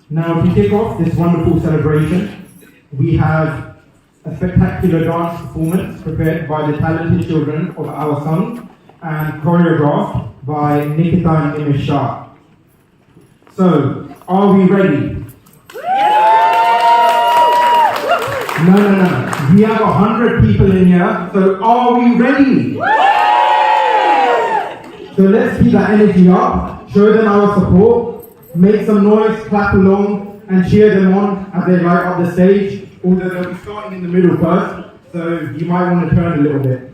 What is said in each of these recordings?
Now, to kick off this wonderful celebration, we have a spectacular dance performance prepared by the talented children of our song and choreographed by Nikita and Imish Shah. So, are we ready? No. We have 100 people in here, so are we ready? So let's keep that energy up, show them our support, make some noise, clap along, and cheer them on as they light up the stage, although they'll be starting in the middle first, so you might want to turn a little bit.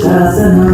Shasana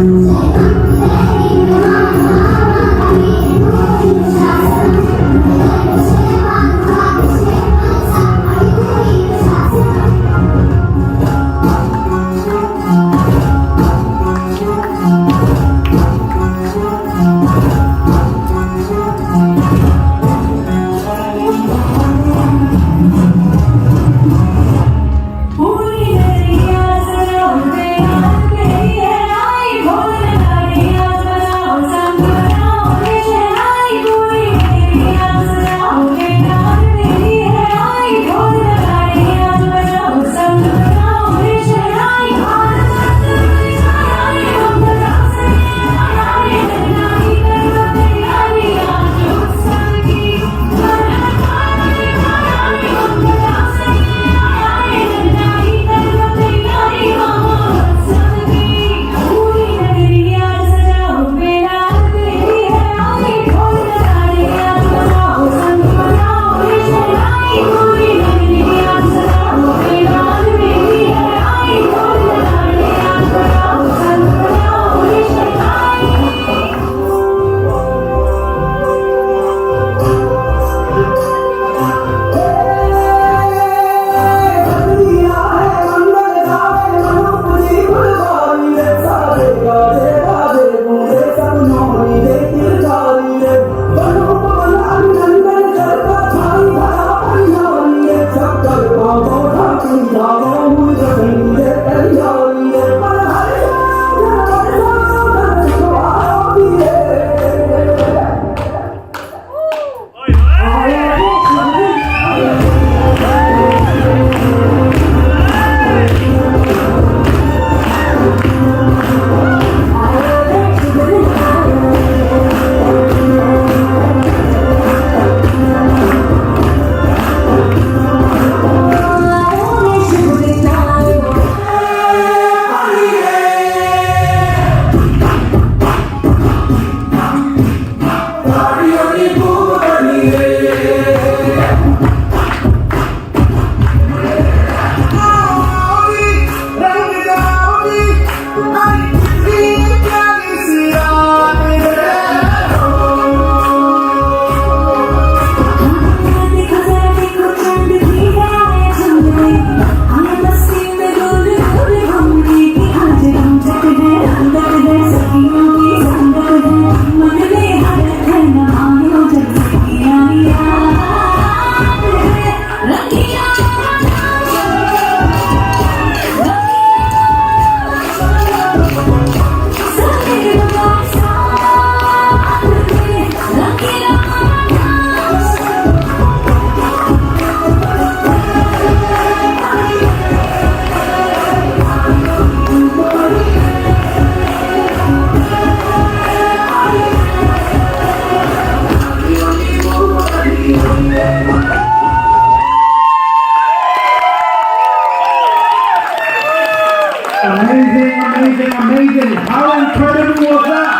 Amazing, amazing, amazing. How incredible was that?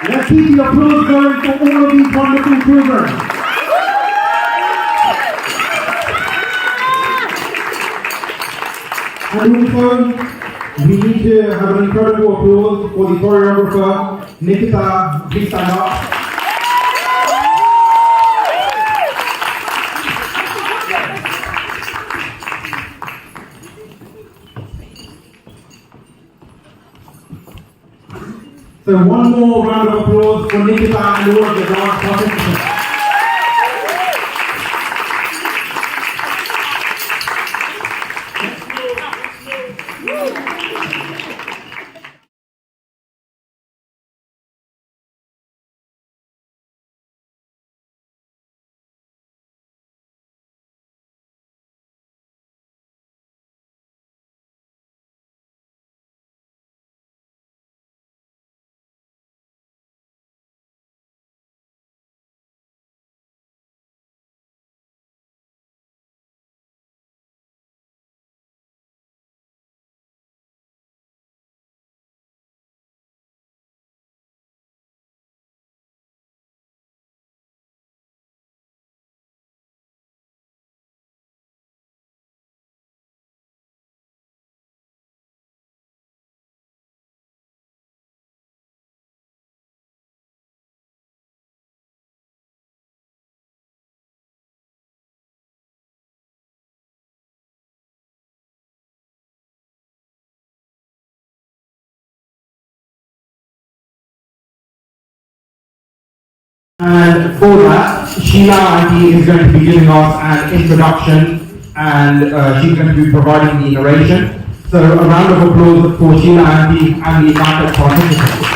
Let's keep the applause going for all of these wonderful children. And also, we need to have an incredible applause for the choreographer, Nikita. Please stand up. So one more round of applause for Nikita and all of the dance participants. And for that, Sheila Auntie is going to be giving us an introduction and she's going to be providing the narration. So a round of applause for Sheila Auntie and the invited participants.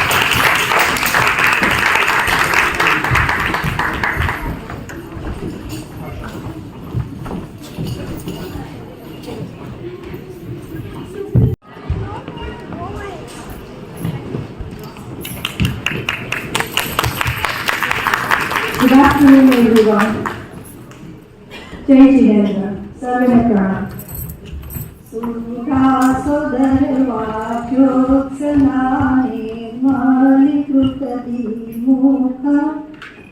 Good afternoon, everyone. Jai Jinendra, Sarvanakram. Sukha Sodarva Jyotsnane Malikrutati Mukha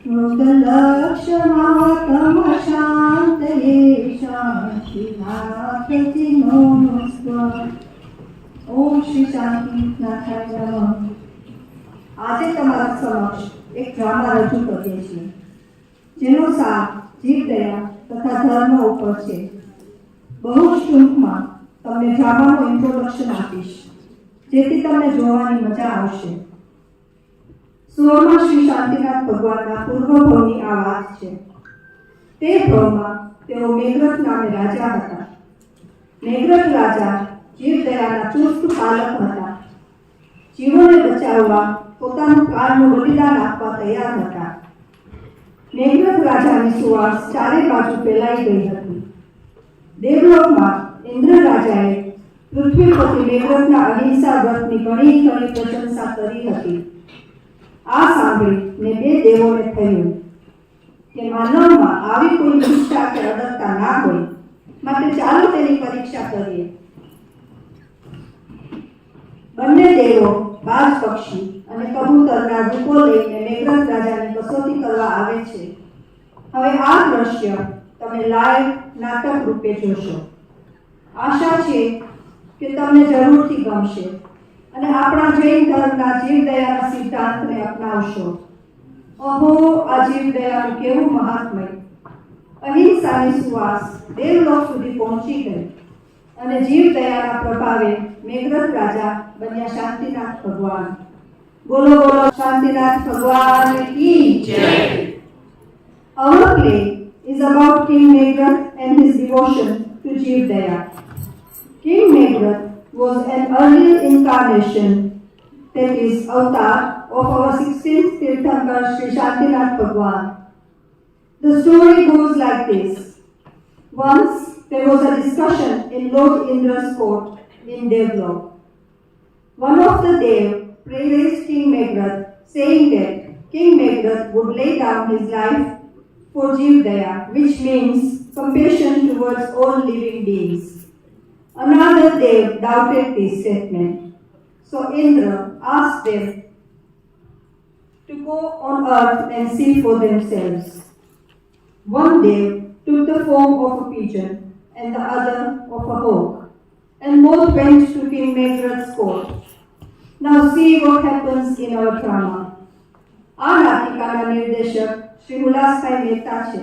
Mugalakshama Kamashantaye Shanti Nathati Nomusva Om Shri Shanti Nathaya. આજે તમારા સમક્ષ એક drama રજૂ કરીએ છીએ જેનો સાર જીવદયા તથા ધર્મ ઉપર છે. બહુ જ ટૂંકમાં તમને ડ્રામાનું ઇન્ટ્રોડક્શન આપીશ જેથી તમને જોવાની મજા આવશે. સુરમાં શ્રી શાંતિનાથ ભગવાનના પૂર્વ ભવની આ વાત છે. તે ભવમાં તેઓ મેઘરથ નામે રાજા હતા. મેઘરથ રાજા જીવદયાના ચુસ્ત પાલક હતા. જીવોને બચાવવા પોતાનું કાળનું બલિદાન આપવા તૈયાર હતા. મેઘરથ રાજાની સુવાસ ચારે બાજુ ફેલાઈ ગઈ હતી. દેવલોકમાં ઇન્દ્ર રાજાએ પૃથ્વીપતિ મેઘરથના અહિંસા વ્રતની ઘણી ઘણી પ્રશંસા કરી હતી. આ સાંભળીને બે દેવોને થયું કે માનવમાં આવી કોઈ નિષ્ઠા કે અડગતા ના હોય, માટે ચાલો તેની પરીક્ષા કરીએ. બંને દેવો બાજ પક્ષી અને કબૂતરના રૂપો લઈને મેઘરથ રાજાની કસોટી કરવા આવે છે. હવે આ દ્રશ્ય તમે લાઈવ નાટક રૂપે જોશો. આશા છે કે તમને જરૂરથી ગમશે અને આપણા જૈન ધર્મના જીવદયાના સિદ્ધાંતને અપનાવશો. અહો, આ જીવદયાનું કેવું મહાત્મય! અહિંસાની સુવાસ દેવલોક સુધી પહોંચી ગઈ અને જીવદયાના પ્રભાવે મેઘરથ રાજા બન્યા શાંતિનાથ ભગવાન. બોલો બોલો શાંતિનાથ ભગવાન की जय. Our play is about King Meghrath and his devotion to Jeevdaya. King Meghrath was an earlier incarnation, that is, avatar of our 16th Tirthankar Sri Shantinath Bhagwan. The story goes like this. Once there was a discussion in Lord Indra's court in Devlok. One of the Dev praised King Meghrath, saying that King Megrod would lay down his life for Jivdaya, which means compassion towards all living beings. Another Dev doubted this statement. So Indra asked them to go on earth and see for themselves. One Dev took the form of a pigeon and the other of a hawk, and both went to King Megrod's court. Now see what happens in our drama. આ નાટિકાના નિર્દેશક શ્રી હુલાસભાઈ મહેતા છે.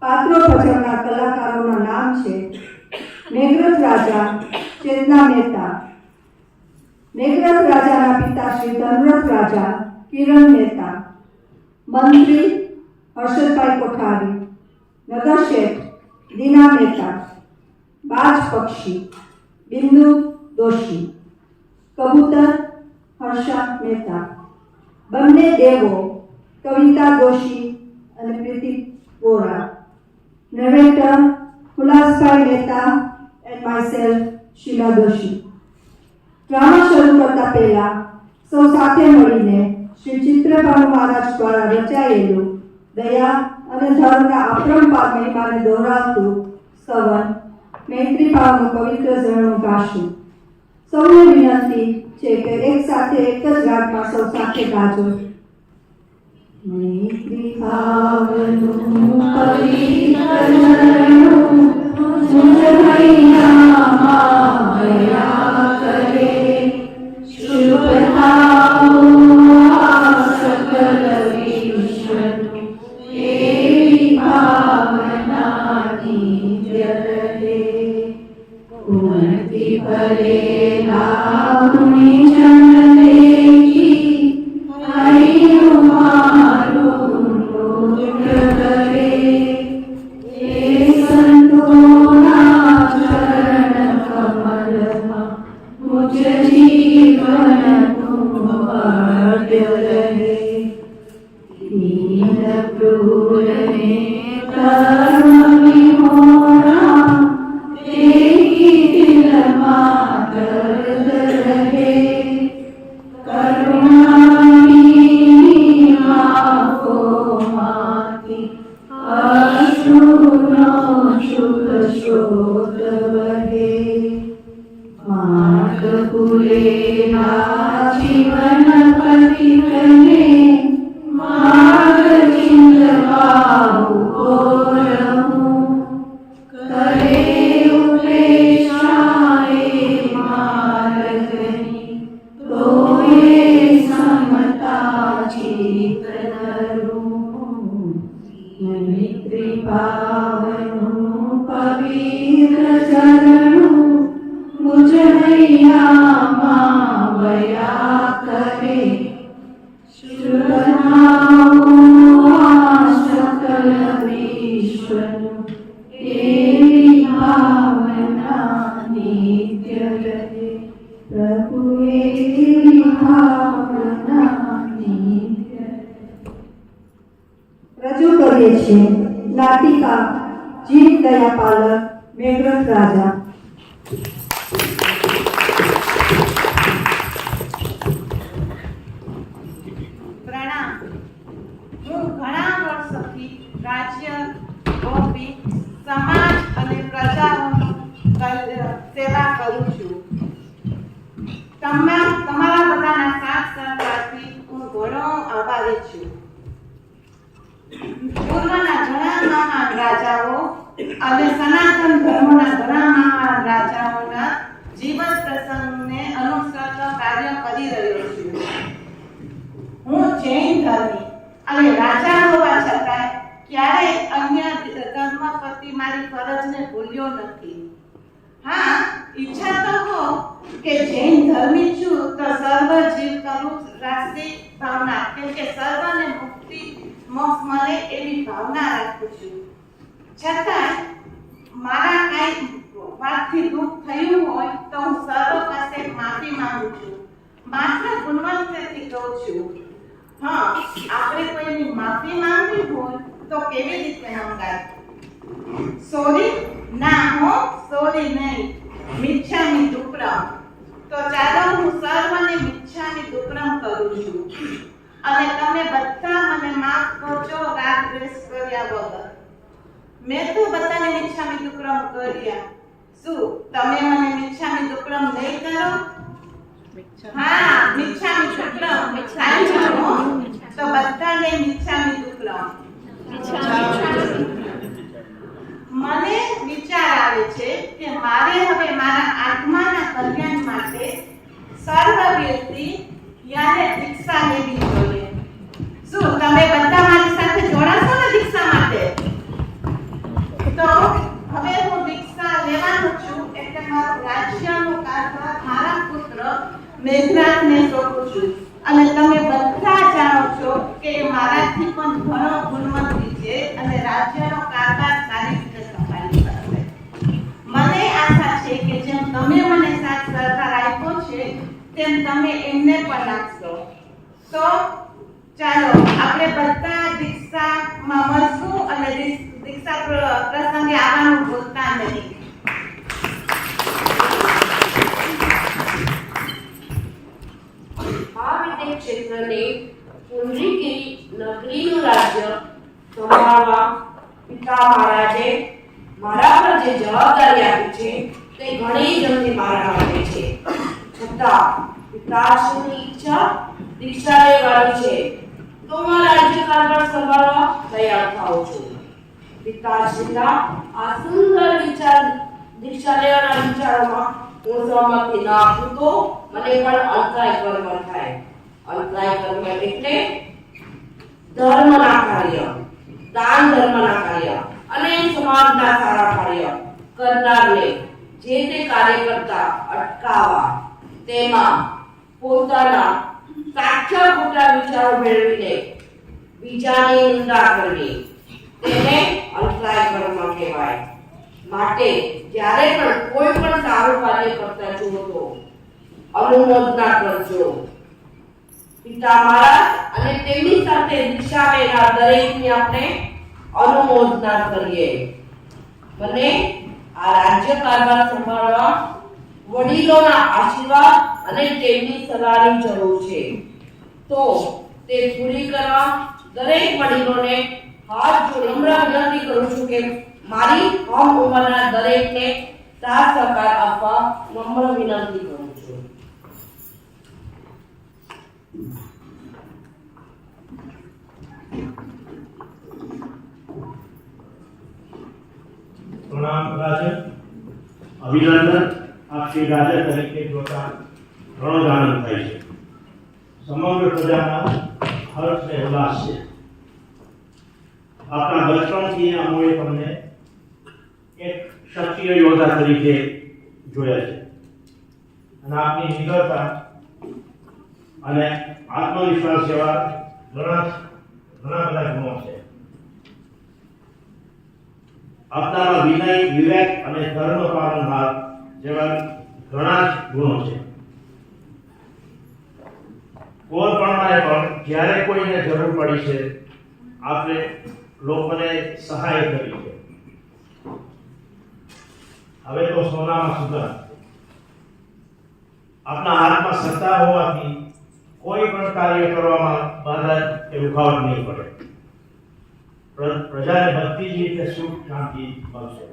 પાત્રો ભજવનાર કલાકારોના નામ છે મેઘરજ રાજા ચેતના મહેતા, મેઘરજ રાજાના પિતા શ્રી ધનરથ રાજા કિરણ મહેતા, મંત્રી હર્ષદભાઈ કોઠારી, નગર શેઠ દીના મહેતા, બાજ પક્ષી બિંદુ દોશી, કબૂતર હર્ષા મહેતા. બંને દેવો કવિતા દોશી અને Preeti Vora. Narrator Hulasbhai Mehta and myself Sheila Doshi. Drama શરૂ કરતા પહેલા સૌ સાથે મળીને શ્રી ચિત્રભાનુ મહારાજ દ્વારા રચાયેલું દયા અને ધર્મના અપરંપાર મહિમાને દોહરાવતું સ્તવન મૈત્રી ભાવનું પવિત્ર ઝરણું ગાશું. સૌને વિનંતી છે કે એક સાથે એક જ રાગમાં સૌ સાથે ગાજો. મૈત્રી ભાવનું પવિત્ર ઝરણું મુજ મૈયામાં ભયા કરે, શુભ થાઓ સકલ વિશ્વનું, એવી ભાવનાથી જરે. ઉન્નતિ ભરેલા પુણ્ય જન દેખી, હૈયું મારું લોટ કરે. એ સંતોના ચરણ કમલમાં મુજ જીવનનું ભાગ્ય રહે. દીન ક્રૂરને કર્મ વિમોહના, તેની દિલમાં દર્દ રહે. કરુણાની આંખોમાંથી અશ્રુનો શુભ સ્રોત વહે. માર્ગ ભૂલેલા જીવન પતિતને, માર્ગ ચિંતવા ઉભો રહું. કરે ઉપેક્ષાએ માર્ગની, તોયે સમતા ચિત્ત ધરું. મૈત્રી ભાવનું પવિત્ર ઝરણું મુજ મૈયામાં વયા કરે. શુભ થાઓ આ સકલ વિશ્વનું, એવી ભાવના નિત્ય રહે. પ્રભુ એવી ભાવના નિત્ય રહે. રજૂ કરીએ છીએ નાટિકા જીવ દયા પાલક મેઘરજ રાજા. પ્રણામ. હું ઘણા વર્ષોથી રાજ્ય, ગોપી, સમાજ અને પ્રજાઓની સેવા કરું છું. તમારા બધાના સાથ સહકારથી હું ઘણો આભારી છું. પૂર્વના ઘણા મહાન રાજાઓ અને સનાતન ધર્મના ઘણા મહાન રાજાઓના જીવન પ્રસંગને અનુસરતા કાર્ય કરી રહ્યો છું. હું જૈન ધર્મી અને રાજા હોવા છતાં ક્યારેય અન્ય ધર્મ પ્રતિ મારી ફરજને ભૂલ્યો નથી. હા, ઈચ્છા તો હો કે જૈન ધર્મી છું તો સર્વ જીવ કરું રાષ્ટ્રીય ભાવના, કેમ કે સર્વને મુક્તિ મોક્ષ મળે એવી ભાવના રાખું છું. છતાં મારા કાંઈ વાતથી દુઃખ થયું હોય તો હું સર્વ પાસે માફી માંગુ છું. માત્ર ગુણવંતથી કહું છું. હા, આપણે કોઈની માફી માંગવી હોય તો કેવી રીતે મંગાય? સોરી ના હો, સોરી નહીં, મિચ્છામી દુક્કડમ. તો ચાલો હું સર્વને મિચ્છામી દુક્કડમ કરું છું. અને તમે બધા મને માફ કરજો રાગ દ્વેષ કર્યા વગર. મેં તો બધાને મિચ્છામી દુક્કડમ કર્યા. શું તમે મને મિચ્છામી દુક્કડમ નહીં કરો? હા, મિચ્છામી દુક્કડમ. સાંભળો તો બધાને મિચ્છામી દુક્કડમ. મને વિચાર આવે છે કે મારે હવે મારા આત્માના કલ્યાણ માટે સર્વ વ્યક્તિ યાને દીક્ષા લેવી જોઈએ. શું તમે બધા મારી સાથે જોડાશો ને દીક્ષા માટે? તો હવે હું દીક્ષા લેવાનું છું, એટલે મારું રાજ્યનું કારભાર મારા પુત્ર મેઘરાજને સોંપું છું. અને તમે બધા જાણો છો કે મારાથી પણ ઘણો ગુણવંતી છે અને રાજ્યનો કારભાર સારી રીતે સંભાળી શકશે. મને આશા છે કે જેમ તમે મને સાથ સહકાર આપ્યો છે તેમ તમે એમને પણ આપશો. તો ચાલો આપણે બધા દીક્ષામાં મળશું અને દીક્ષા પ્રસંગે આવવાનું ભૂલતા નહીં. આ વિદ્ય ક્ષેત્રને પુંડરીગીરી નગરીનું રાજ્ય સંભાળવા પિતા મહારાજે મારા પર જે જવાબદારી આપી છે તે ઘણી જલ્દી મારા માટે છે. છતાં પિતાશ્રીની ઈચ્છા દીક્ષા લેવાની છે તો હું આ રાજ્ય કારભાર સંભાળવા તૈયાર થાઉં છું. પિતાશ્રીના આ સુંદર વિચાર દીક્ષા લેવાના વિચારોમાં હું સહમતિ ન આપું તો મને પણ અંતરાય કર્મ થાય. અંતરાય કર્મ એટલે ધર્મના કાર્ય, દાન ધર્મના કાર્ય અને સમાજના સારા કાર્ય કરનારને જે તે કાર્ય કરતા અટકાવવા, તેમાં પોતાના સાચા ખોટા વિચારો મેળવીને બીજાની નિંદા કરવી, તેને અંતરાય કર્મ કહેવાય. માટે જ્યારે પણ કોઈ પણ સારું કાર્ય કરતા જુઓ તો અનુમોદના કરજો. પિતા મહારાજ અને તેમની સાથે દીક્ષા લેનાર દરેકની આપણે અનુમોદના કરીએ. મને આ રાજ્ય કારભાર સંભાળવા વડીલોના આશીર્વાદ અને તેમની સલાહની જરૂર છે. તો તે પૂરી કરવા દરેક વડીલોને હાથ જોડી નમ્ર વિનંતી કરું છું કે મારી હમ ઉંમરના દરેકને સાથ સહકાર આપવા નમ્ર વિનંતી કરું છું. प्रणाम राजा, अभिनंदन. आप श्री राजा तरीके જોતા ઘણો જ આનંદ થાય છે. સમગ્ર પ્રજાના હર્ષ અને ઉલ્લાસ છે. આપણા બચપણથી અમોએ તમને એક ક્ષત્રિય યોદ્ધા તરીકે જોયા છે અને આપની નિડરતા અને આત્મવિશ્વાસ જેવા ઘણા બધા ગુણો છે. આપનામાં વિનય, વિવેક અને ધર્મ પાલનહાર જેવા ઘણા જ ગુણો છે. કોઈ પણ જ્યારે કોઈને જરૂર પડી છે આપણે લોકોને સહાય કરી છે. હવે તો સોનામાં સુગંધ. આપના હાથમાં સત્તા હોવાથી કોઈ પણ કાર્ય કરવામાં બાધા કે રૂકાવટ નહીં પડે. પ્રજાને બધી જ રીતે સુખ શાંતિ મળશે.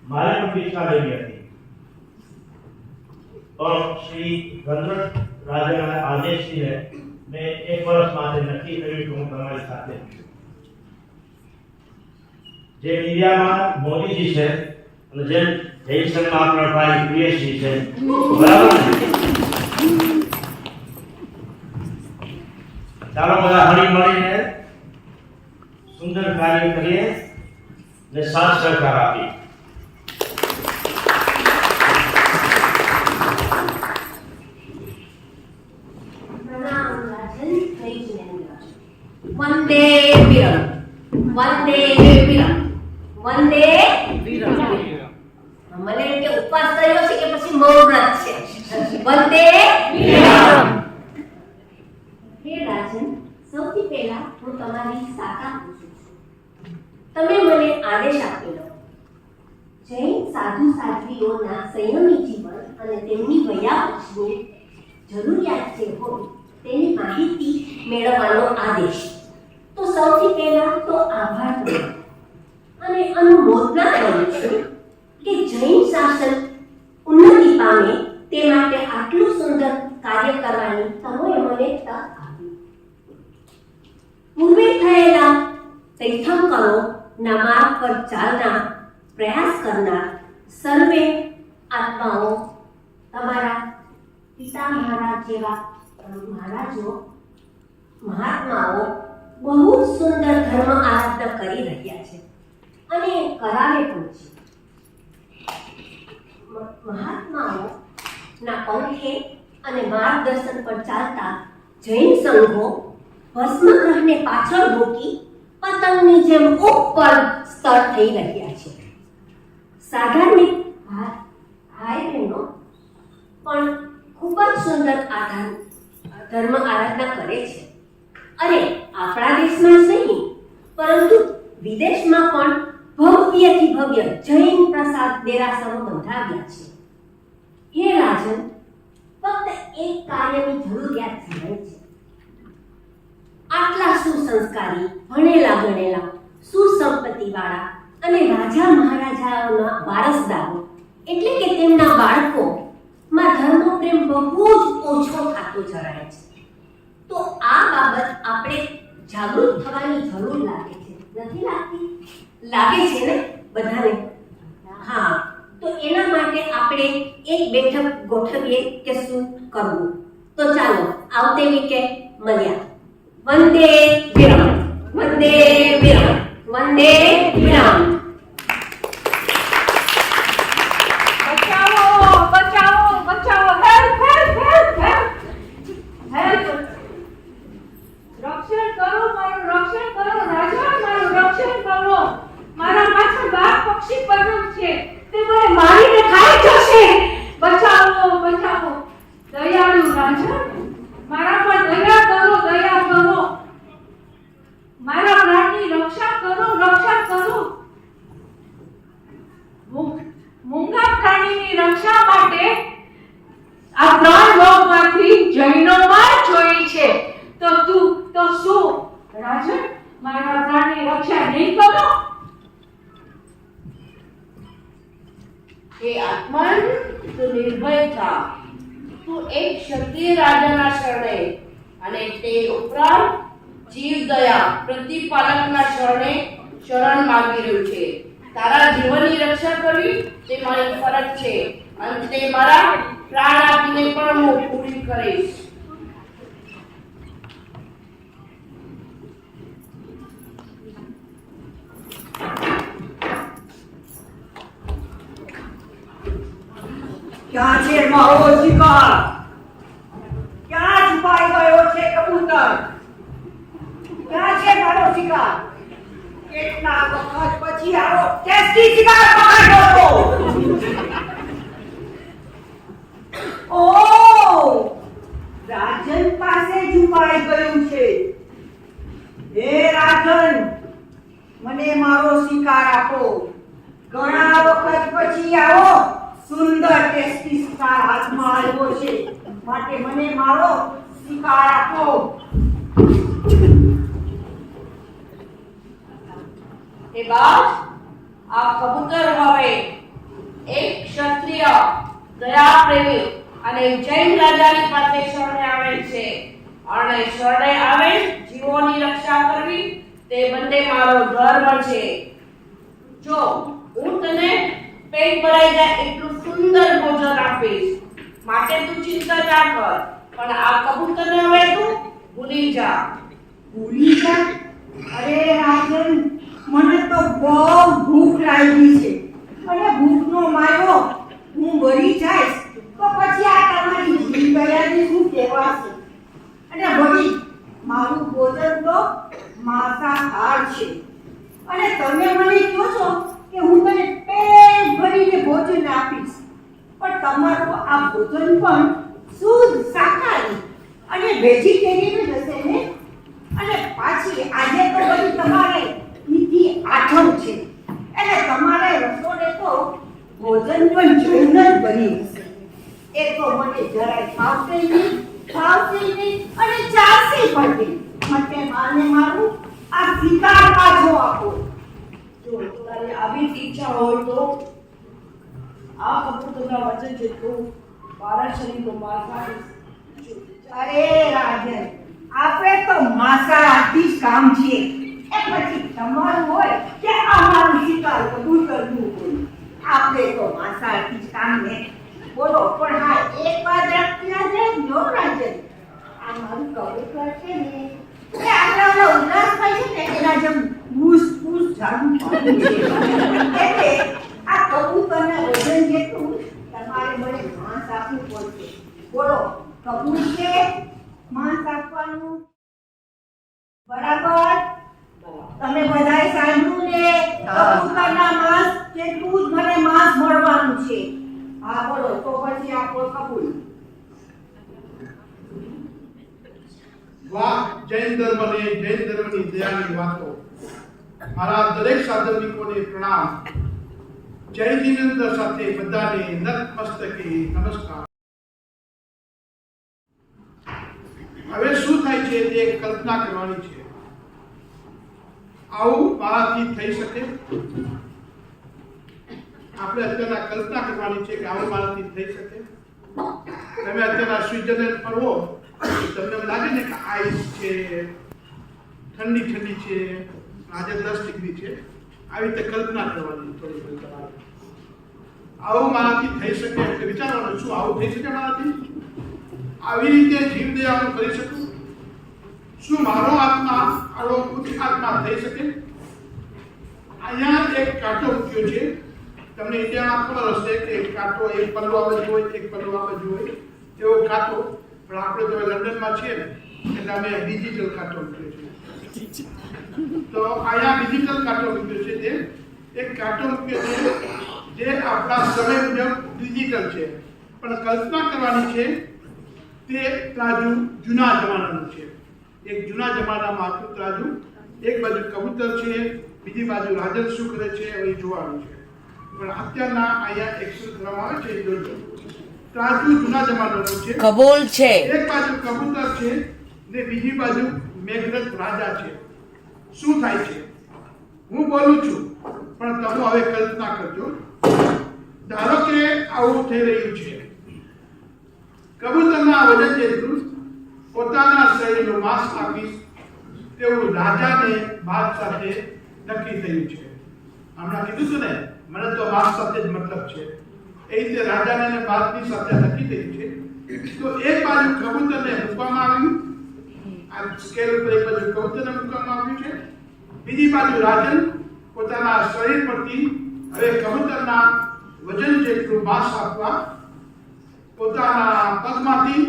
મારે પણ દીક્ષા લેવી હતી, પણ શ્રી ગંધર્વ રાજાના આદેશથી મેં 1 વર્ષ માટે નક્કી કર્યું કે હું તમારી સાથે છું. જે મીડિયામાં મોદીજી છે અને જેમ જૈન સંઘમાં આપણા ભાઈ પ્રિયશ્રી છે, બરાબર ને? ચાલો બધા હળી મળીને સુંદર કાર્ય કરીએ ને સાથ સહકાર આપીએ. વંદે વીરમ, વંદે વીરમ, વંદે વીરમ. મને કે ઉપવાસ કર્યો છે કે પછી મૌન વ્રત છે? વંદે વીરમ. હે રાજન, સૌથી પહેલા હું તમારી સાકા પૂછું છું. તમે મને આદેશ આપેલો જૈન સાધુ સાધ્વીઓના સંયમી જીવન અને તેમની વયા પછીની જરૂરિયાત જે હોય તેની માહિતી મેળવવાનો આદેશ. તો સૌથી પહેલા તો આભાર માનું અને અનુમોદના કરું છું કે જૈન શાસન ઉન્નતિ પામે તે માટે આટલું સુંદર કાર્ય કરવાની તમે મને તક આપી. પૂર્વે થયેલા તીર્થંકરોના માર્ગ પર ચાલનાર પ્રયાસ કરનાર સર્વે આત્માઓ તમારા પિતા મહારાજ જેવા મહારાજો મહાત્માઓ બહુ સુંદર ધર્મ આરાધના કરી રહ્યા છે અને કરાવે પણ છે. મહાત્માઓ ના પંથે અને માર્ગદર્શન પર ચાલતા જૈન સંઘો ભસ્મગ્રહને પાછળ મૂકી પતંગની જેમ ઉપર સ્તર થઈ રહ્યા છે. સાધારણ ભાઈ બહેનો પણ ખૂબ જ સુંદર ધર્મ આરાધના કરે છે અને આપણા દેશમાં જ નહીં પરંતુ વિદેશમાં પણ ભવ્યથી ભવ્ય જૈન પ્રસાદ દેરાસરો બંધાવ્યા છે. હે રાજન, ફક્ત એક કાર્યની જરૂરિયાત જણાય છે. આટલા સુસંસ્કારી, ભણેલા ગણેલા, સુસંપત્તિવાળા અને રાજા મહારાજાઓના વારસદારો એટલે કે તેમના બાળકોમાં ધર્મ પ્રેમ બહુ જ ઓછો થતો જણાય છે. તો આ બાબત આપણે જાગૃત થવાની જરૂર લાગે છે, નથી લાગતી? લાગે છે ને બધાને? હા, તો એના માટે આપણે એક બેઠક ગોઠવીએ કે શું કરવું. તો ચાલો આવતે વીકે મળ્યા. વંદે વિરામ, વંદે વિરામ, વંદે વિરામ. બચાવો બચાવો બચાવો, help help help help help! રક્ષણ કરો, મારું રક્ષણ કરો રાજા, મારું રક્ષણ કરો. મારા પાછળ બાગ પક્ષી પતંગ છે, તે મને મારીને ખાઈ જશે. બચાવો બચાવો, દયાળુ રાજા, મારા પર દયા કરો, દયા કરો. મારા પ્રાણની રક્ષા કરો, રક્ષા કરો. મૂંગા પ્રાણીની રક્ષા માટે આ ત્રણ લોકમાંથી જૈનોમાં જોઈ છે. તો શું રાજન, મારા પ્રાણની રક્ષા નહીં કરો? હે આત્મન, તું નિર્ભય થા. તું એક ક્ષત્રિય રાજાના શરણે અને તે ઉપરાંત જીવદયા પ્રતિપાલકના શરણે શરણ માંગી રહ્યું છે. તારા જીવનની રક્ષા કરવી તે મારી ફરજ છે અને તે મારા પ્રાણ આપીને પણ હું પૂરી કરીશ. ક્યાં છે મારો શિકાર? ક્યાં છુપાઈ ગયો છે કબૂતર? ક્યાં છે મારો શિકાર? કેટલા વખત પછી આવો ટેસ્ટી શિકાર પકડ્યો તો? ઓહ, રાજન પાસે છુપાઈ ગયું છે. હે રાજન, મને મારો શિકાર આપો. ઘણા વખત પછી આવો સુંદર ટેસ્ટી શિકાર હાથમાં આવ્યો છે, માટે મને મારો શિકાર આપો. હે બાજ, આ કબૂતર હવે એક ક્ષત્રિય દયાપ્રેમી અને જૈન રાજાની પાસે શરણે આવેલ છે અને શરણે આવેલ જીવોની રક્ષા કરવી તે બંને મારો ધર્મ છે. જો હું તને પેટ ભરાઈ જાય એટલું સુંદર ભોજન આપીશ, માટે તું ચિંતા ના કર. પણ આ કબૂતરને હવે તું ભૂલી જા. ભૂલી જા? અરે રાજન, મને તો બહુ ભૂખ લાગી છે અને ભૂખનો માર્યો હું મરી જઈશ તો પછી આ તમારી જીવદયાની શું કહેવાશે? અને વળી મારું ભોજન તો માંસાહાર છે અને તમે મને કહો છો કે હું તને પેટ ભરીને ભોજન આપીશ, પણ તમારું આ ભોજન પણ શુદ્ધ શાકાહારી અને વેજીટેરિયન જ હશે ને? અને પાછી આજે તો બધી તમારે નીતિ આઠમ છે એટલે તમારે રસોડે તો ભોજન પણ જૈન જ બની હશે. એ તો મને જરાય ફાવશે નહીં ફાવશે નહીં અને ચાલશે પણ નહીં. માટે માને મારું આ શિકાર પાછો આપો. જો તારી આવી જ ઈચ્છા હોય તો આ કબૂતરના વચન જેટલું મારા શરીરનો માર પાડીશ. અરે રાજન, આપણે તો માંસાહારી જ કામ છે. એ પછી તમારું હોય કે અમારું શિકાર કબૂતરનું હોય, આપણે તો માંસાહારી જ કામ ને. બોલો, પણ હા એક વાત રાખજો રાજન, આ મારું કબૂતર છે ને એ આપણે ઓલા ઉલ્લાસભાઈ છે ને એના જેમ પૂછ જાડું પાડું છે. એટલે આ કબૂતરને વજન જેટલું તમારે મને માંસ આપવું પડશે. બોલો, કબૂલ છે માંસ આપવાનું? બરાબર? તમે બધાએ સાંભળ્યું ને? કબૂતરના માંસ જેટલું જ મને માંસ મળવાનું છે. હા બોલો, તો પછી આપો કબૂલ. વાહ, જૈન ધર્મને જૈન ધર્મની દયાની વાતો. મારા દરેક સાધનિકોને પ્રણામ. જય જીનેન્દ્ર સાથે બધાને નતમસ્તકે નમસ્કાર. હવે શું થાય છે તે કલ્પના કરવાની છે. આવું મારાથી થઈ શકે? આપણે અત્યારના કલ્પના કરવાની છે કે આવું મારાથી થઈ શકે. તમે અત્યારના સ્વિટ્ઝરલેન્ડ ફરવો, તમને એમ લાગે ને કે આઈસ છે, ઠંડી ઠંડી છે, આજે 10 ડિગ્રી છે. આવી રીતે કલ્પના કરવાની થોડી ઘણી તમારે. આવું મારાથી થઈ શકે એટલે વિચારવાનું, શું આવું થઈ શકે મારાથી? આવી રીતે જીવદયા હું કરી શકું? શું મારો આત્મા આવો ઉચ્ચ આત્મા થઈ શકે? અહીંયા એક કાંટો મૂક્યો છે. તમને ઇન્ડિયામાં ખબર હશે કે એક કાંટો, એક પલ્લો આ બાજુ હોય, એક પલ્લો આ બાજુ હોય, એવો કાંટો. પણ આપણે તો લંડનમાં છીએ ને એટલે અમે ડિજિટલ કાંટો મૂક્યો છે. તો અહીંયા ડિજિટલ કાંટો મૂક્યો છે. તે એક કાંટો મૂક્યો છે જે આપણા સમય મુજબ ડિજિટલ છે, પણ કલ્પના કરવાની છે તે ત્રાજુ જૂના જમાનાનું છે. એક જૂના જમાનામાં આખું ત્રાજુ, એક બાજુ કબૂતર છે, બીજી બાજુ રાજન શું કરે છે એ જોવાનું છે. પણ અત્યારના અહીંયા એક્શન કરવામાં આવે છે એ જોજો. ત્રાજુ જૂના જમાનાનું છે. કબૂલ છે. એક બાજુ કબૂતર છે ને બીજી બાજુ મેઘરથ રાજા છે. શું થાય છે? હું બોલું છું પણ તમે હવે કલ્પના કરજો. ધારો કે આવું થઈ રહ્યું છે. કબૂતરના વજન જેટલું પોતાના શરીરનું માંસ આપીશ તેવું રાજાને બાદ સાથે નક્કી થયું છે. હમણાં કીધું હતું ને, મને તો માંસ સાથે જ મતલબ છે. એ રીતે રાજાને અને બાદની સાથે નક્કી થયું છે. તો એક બાજુ કબૂતરને મૂકવામાં આવ્યું, આ સ્કેલ ઉપર એક બાજુ કબૂતરને મૂકવામાં આવ્યું છે, બીજી બાજુ રાજન પોતાના શરીર પરથી હવે કબૂતરના વજન જેટલું માંસ આપવા પોતાના પગમાંથી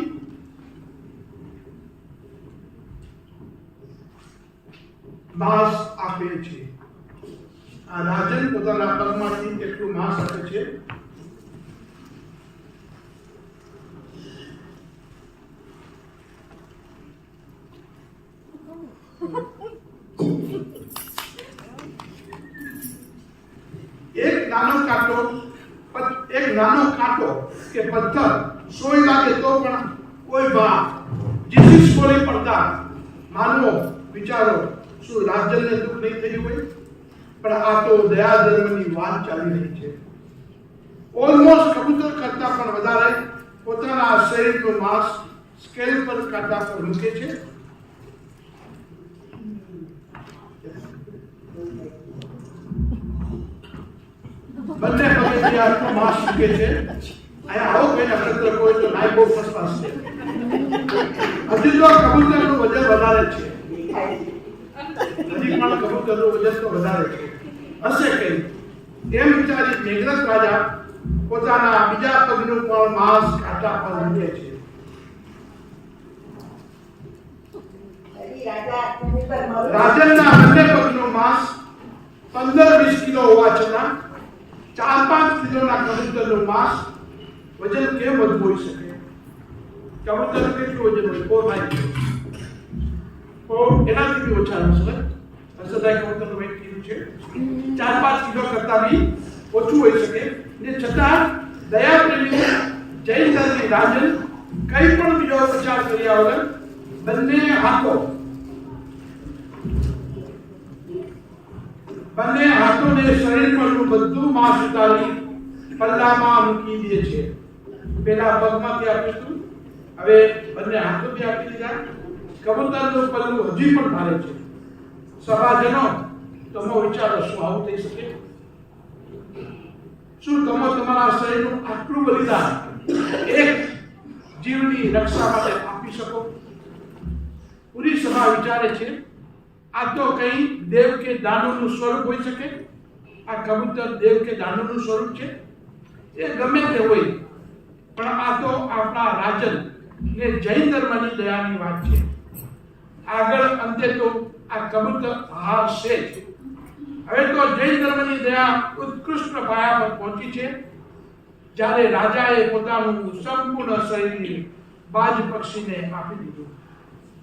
માંસ આપે છે. આ રાજન પોતાના પગમાંથી કેટલું માંસ આપે છે? એક નાનો કાંટો કે પથ્થર સોય લાગે તો પણ કોઈ ભાગ જીસીસ કોલી પડતા માનવો, વિચારો, શું રાજનને દુઃખ નહીં થયું હોય? પણ આ તો દયા ધર્મની વાત ચાલી રહી છે. ઓલમોસ્ટ કબૂતર કરતા પણ વધારે પોતાના શરીરનું માંસ સ્કેલ પર કાંટા પર મૂકે છે. બંને પગેથી આટલું માંસ મૂકે છે. અહીંયા આવો કોઈને પત્ર કોઈ તો નાય બહુ ફસફાસ છે. હજી તો કબૂતરનું વજન વધારે છે. હજી પણ કબૂતરનું વજન તો વધારે છે. હશે કઈ એમ વિચારી મેઘરથ રાજા પોતાના બીજા પગનું પણ માંસ કાંટા પર મૂકે છે. રાજનના બંને પગનું માંસ 15-20 કિલો હોવા છતાં 4-5 કિલોના કબૂતરનું માંસ વજન કેમ વધુ હોઈ શકે? કબૂતર કેટલું વજન હોય? 4-5 કિલો. તો એનાથી બી ઓછા હશે. હર્ષદાય કબૂતરનું વેઇટ કીધું છે 4-5 કિલો કરતા બી ઓછું હોઈ શકે. ને છતાં દયા પ્રેમી જૈન ધર્મની રાજન કંઈ પણ બીજો વિચાર કર્યા વગર બંને હાથોને શરીર પરનું બધું માંસ ઉતારી પલ્લામાં મૂકી દે છે. પેલા પગમાંથી આપીશું, હવે બંને હાથોથી આપી દીધા. કબૂતરનું પલ્લું હજી પણ ભારે છે. સભાજનો, તમે વિચારો શું આવું થઈ શકે? શું તમે તમારા શરીરનું આટલું બલિદાન એક જીવની રક્ષા માટે આપી શકો? પૂરી સભા વિચારે છે આ તો કઈ દેવ કે દાનવનું સ્વરૂપ હોઈ શકે? આ કબૂતર દેવ કે દાનવનું સ્વરૂપ છે? એ ગમે તે હોય, પણ આ તો આપણા રાજન ને જૈન ધર્મની દયાની વાત છે. આગળ અંતે તો આ કબૂતર હારશે જ. હવે તો જૈન ધર્મની દયા ઉત્કૃષ્ટ પાયા પર પહોંચી છે, જ્યારે રાજાએ પોતાનું સંપૂર્ણ શરીર બાજ પક્ષીને આપી દીધું.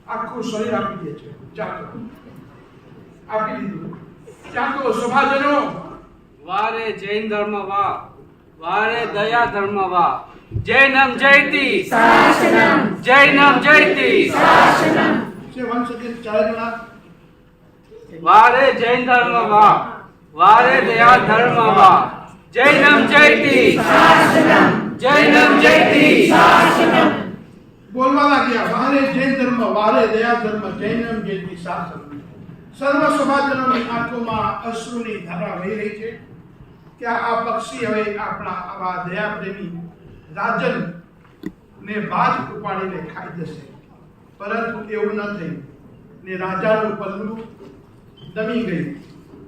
આખું શરીર આપી દે છે. ચાલો આપી દીધું. ત્યાં તો સભાજનો, વારે જૈન ધર્મ વાહ, વારે દયા ધર્મ વાહ. જૈનમ જયતિ શાસનમ, જૈનમ જયતિ શાસનમ. છે વંશ કે ચાર જણા વારે જૈન ધર્મ વાહ, વારે દયા ધર્મ વાહ. જૈનમ જયતિ શાસનમ, જૈનમ જયતિ શાસનમ. બોલવા લાગ્યા, વારે જૈન ધર્મ, વારે દયા ધર્મ, જૈનમ જયતિ શાસનમ. સર્વ સભાજનોની આંખોમાં અશ્રુની ધારા વહી રહી છે કે આ પક્ષી હવે આપણા આવા દયા પ્રેમી રાજન ને બાજ ઉપાડીને ખાઈ જશે. પરંતુ એવું ન થયું ને રાજાનું પલ્લું દમી ગયું.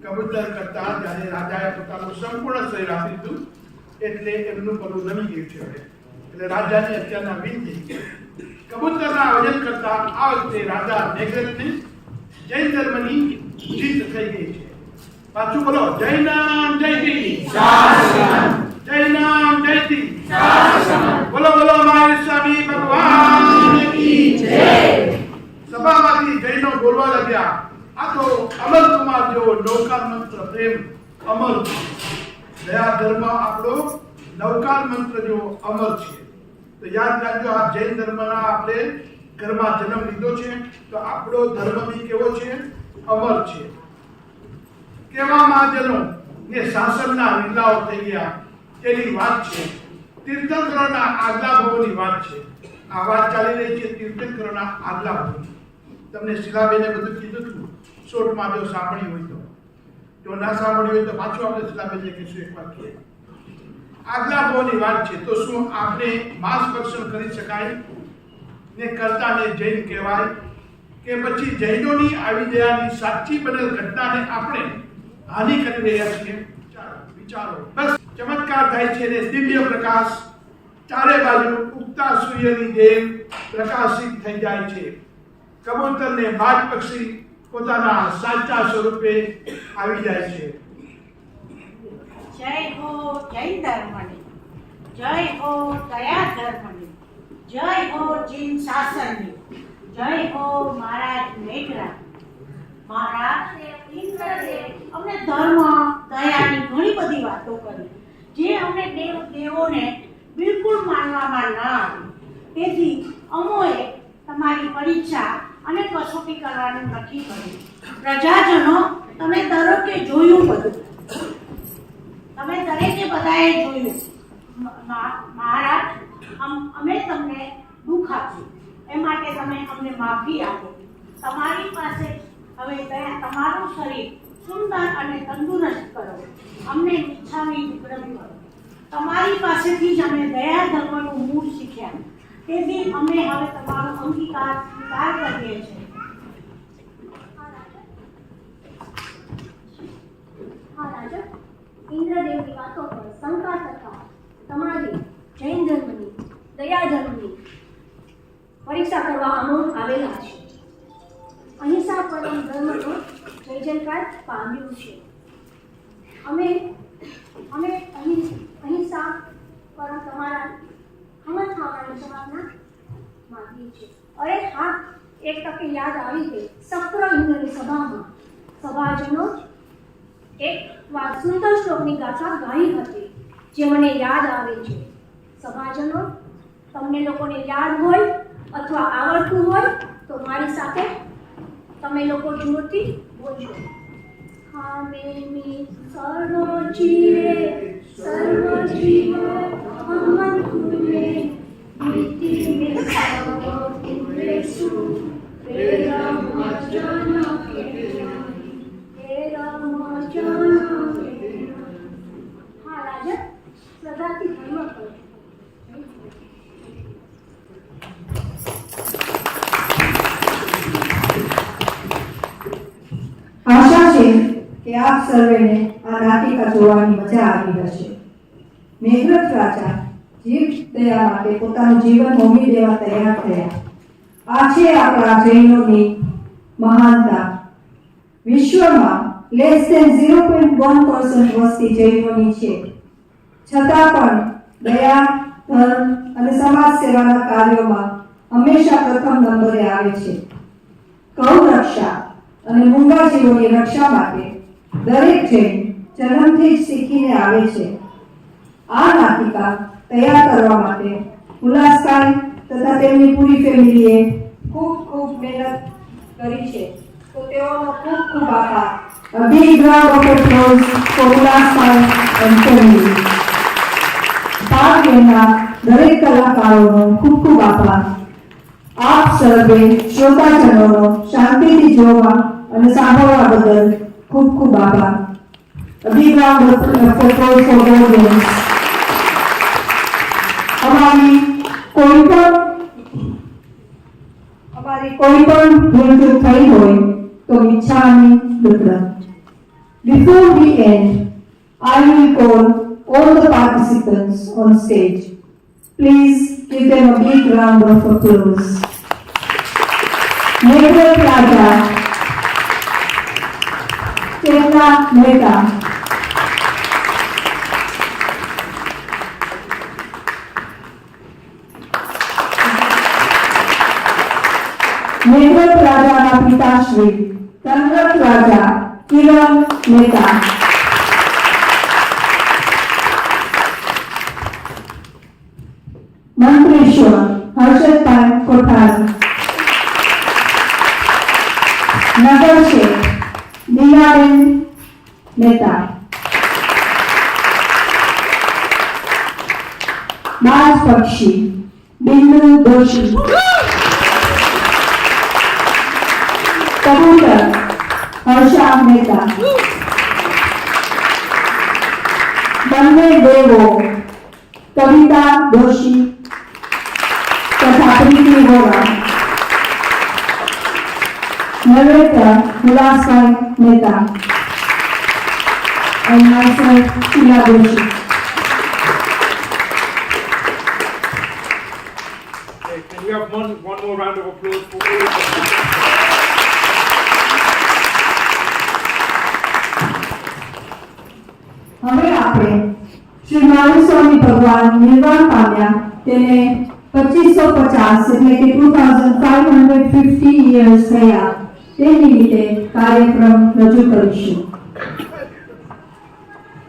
કબૂતર કરતા જ્યારે રાજાએ પોતાનું સંપૂર્ણ શરીર આપી દીધું એટલે એમનું પલ્લું દમી ગયું છે. એટલે રાજાની અત્યારના વીન થઈ ગઈ. કબૂતરના વજન કરતા આ વખતે રાજા મેઘરથની જૈન ધર્મની જીત થઈ ગઈ છે. પાછું બોલો, જૈનમ જયતિ શાસનમ, જૈનમ જયતિ શાસનમ. બોલો બોલો મહાવીર સ્વામી ભગવાન કી જય. સભામાંથી જૈનો બોલવા લાગ્યા, આ તો અમરકુમાર જેવો નૌકાર મંત્ર પ્રેમ અમર છે. દયા ધર્મ આપણો નૌકાર મંત્ર જેવો અમર છે. તો યાદ રાખજો, આ જૈન ધર્મના આપણે ઘરમાં જન્મ લીધો છે તો આપણો ધર્મ બી કેવો છે? અમર છે. કેવા મહાજનો ને શાસનના વિલાઓ થઈ ગયા તેની વાત છે. તીર્થંકરોના આગલા ભાવોની વાત છે. આ વાત ચાલી રહી છે તીર્થંકરોના આગલા ભાવ. તમને શિલાબેને બધું કીધું હતું શોર્ટમાં, જો સાંભળ્યું હોય તો. જો ના સાંભળ્યું હોય તો પાછું આપણે શિલાબેનને કહીશું એક વાક્ય. આગલા ભાવની વાત છે. તો શું આપણે માંસ ભક્ષણ કરી શકાય ને કરતાને જૈન કહેવાય? કે પછી જૈનોની આવી દયાની સાચી બનેલ ઘટનાને આપણે હાનિ કરી રહ્યા છીએ? વિચારો. બસ ચમત્કાર થાય છે ને દિવ્ય પ્રકાશ ચારે બાજુ ઉગતા સૂર્યની જેમ પ્રકાશિત થઈ જાય છે. કબૂતરને બાજ પક્ષી પોતાના સાચા સ્વરૂપે આવી જાય છે. જય હો જૈન ધર્મની, જય હો દયા ધર્મની, જય હો જૈન શાસનની, જય હો મહારાજ મેઘરાજ. મહારાજ ઇન્દ્રદેવ અમને ધર્મ દયાની ઘણી બધી વાતો કરી, જે અમને દેવોને બિલકુલ માનવામાં ના આવી. તેથી અમોએ તમારી પરીક્ષા અને કસોટી કરવાનું નક્કી કર્યું. પ્રજાજનો, તમે દરેકે જોયું બધું, તમે દરેકે બધાએ જોયું. મહારાજ, અમે તમને દુઃખ આપ્યું, એ માટે તમે અમને માફી આપો. તમારી પાસે હવે દયા તમારું શરીર સુંદર અને તંદુરસ્ત કરો. અમને ઈચ્છાની વિક્રમ કરો. તમારી પાસેથી જ અમે દયા ધર્મનું મૂળ શીખ્યા. તેથી અમે હવે તમારો અંગીકાર સ્વીકાર કરીએ છીએ. હા રાજા, ઇન્દ્રદેવની વાતો પર શંકા થતા તમારી જૈન ધર્મની દયા ધર્મની પરીક્ષા કરવા અમો આવેલા છે. અહિંસા પરમ ધર્મનો જય જયકાર પામ્યું છે. અમે અહિંસા પરમ તમારા હમત ખાવાની જવાબના માંગીએ છીએ. અરે હા, એક તકે યાદ આવી ગઈ. સક્ર ઇન્દ્રની સભામાં સભાજનો એક વાર સુંદર શ્લોકની ગાથા ગાઈ હતી જે મને યાદ આવે છે. સભાજનો, તમને લોકોને યાદ હોય અથવા આવડતું હોય તો મારી સાથે તમે લોકો જોરથી બોલજો. હમેની સર્વજીવે સર્વજીવ હમંતુમે નીતિમે સર્વભૂતેષુ પ્રેરમજન હા રાજન, શ્રદ્ધાથી ધર્મ કરો. આશા છે કે આપ સર્વેને આ નાટિકા જોવાની મજા આવી હશે. મેઘરથ રાજા જીવ દયા માટે પોતાનું જીવન હોમી દેવા તૈયાર થયા. આ છે આપણા જૈનોની મહાનતા. વિશ્વમાં લેસ ધેન 0.1% વસ્તી જૈનોની છે. છતાં પણ દયા, ધર્મ અને સમાજ સેવાના કાર્યોમાં હંમેશા પ્રથમ નંબરે આવે છે. ગૌ રક્ષા અને મૂંગા જીવોની રક્ષા માટે દરેક જૈન જન્મથી જ શીખીને આવે છે. આ નાટિકા તૈયાર કરવા માટે ઉલ્લાસભાઈ તથા તેમની પૂરી ફેમિલીએ ખૂબ મહેનત કરી છે. તો તેઓનો ખૂબ આભાર. A big round of applause for ઉલ્લાસભાઈ and family. ભાગ લેનાર દરેક કલાકારોનો ખૂબ આભાર. આપ સર્વે શ્રોતાજનોનો શાંતિથી જોવા અને સાંભળવા બદલ ખૂબ આભાર. A big round of applause for the audience. અમારી કોઈ પણ ભૂલચૂક થઈ હોય તો મિચ્છામી દુક્કડમ. Before we end, I will call all the participants on stage. Please give them a big round of applause. Meghrath Raja, Chemna Mehta, મેઘરથ રાજાના પિતાશ્રી ચંદ્રરથ રાજા કિરણ મહેતા, મંત્રીશ્વર હર્ષદભાઈ કોઠારી, નગરશેઠ દીનાબેન મહેતા, બાજ પક્ષી બિંદુ દોશી, કબૂતર હર્ષા મહેતા, બંને દેવો કવિતા દોશી તથા Preeti Vora, narrator Ullasbhai Mehta and myself Sheila Doshi. Can we have one more round of applause for all of them? હવે આપણે શ્રી મહાવીર ભગવાન નિર્વાણ પામ્યા તેને 2550 એટલે કે 2550 years થયા તે નિમિત્તે કાર્યક્રમ રજૂ કરીશું.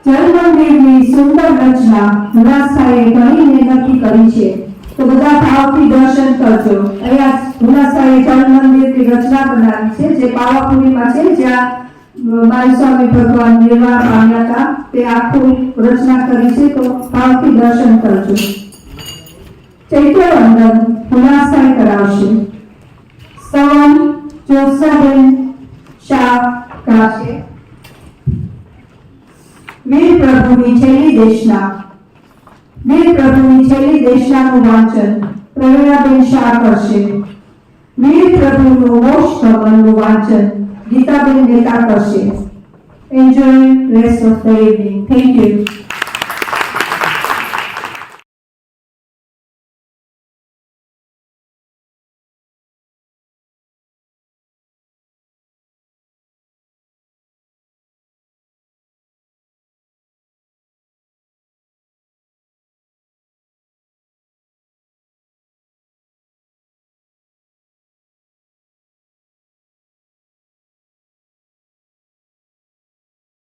જળ મંદિરની સુંદર રચના ઉલ્લાસભાઈએ ઘણી મહેનતથી કરી છે તો બધા ભાવથી દર્શન કરજો. અહીંયા ઉલ્લાસભાઈએ જળ મંદિરની રચના બનાવી છે જે પાવાપુરીમાં છે જ્યાં મારી સ્વામી ભગવાન નિર્વાણ પામ્યા હતા. તે આખું રચના કરી છે તો ભાવથી દર્શન કરજો. ચૈત્ય વંદન ઉલ્લાસભાઈ કરાવશે. સ્તવન જ્યોત્સાબેન શાહ ગાશે. વીર પ્રભુની છેલ્લી દેશનાનું વાંચન પ્રવીણાબેન શાહ કરશે. વીર પ્રભુનું મોક્ષ ગમનનું વાંચન ગીતાબેન મહેતા કરશે. Enjoy rest of the evening. Thank you.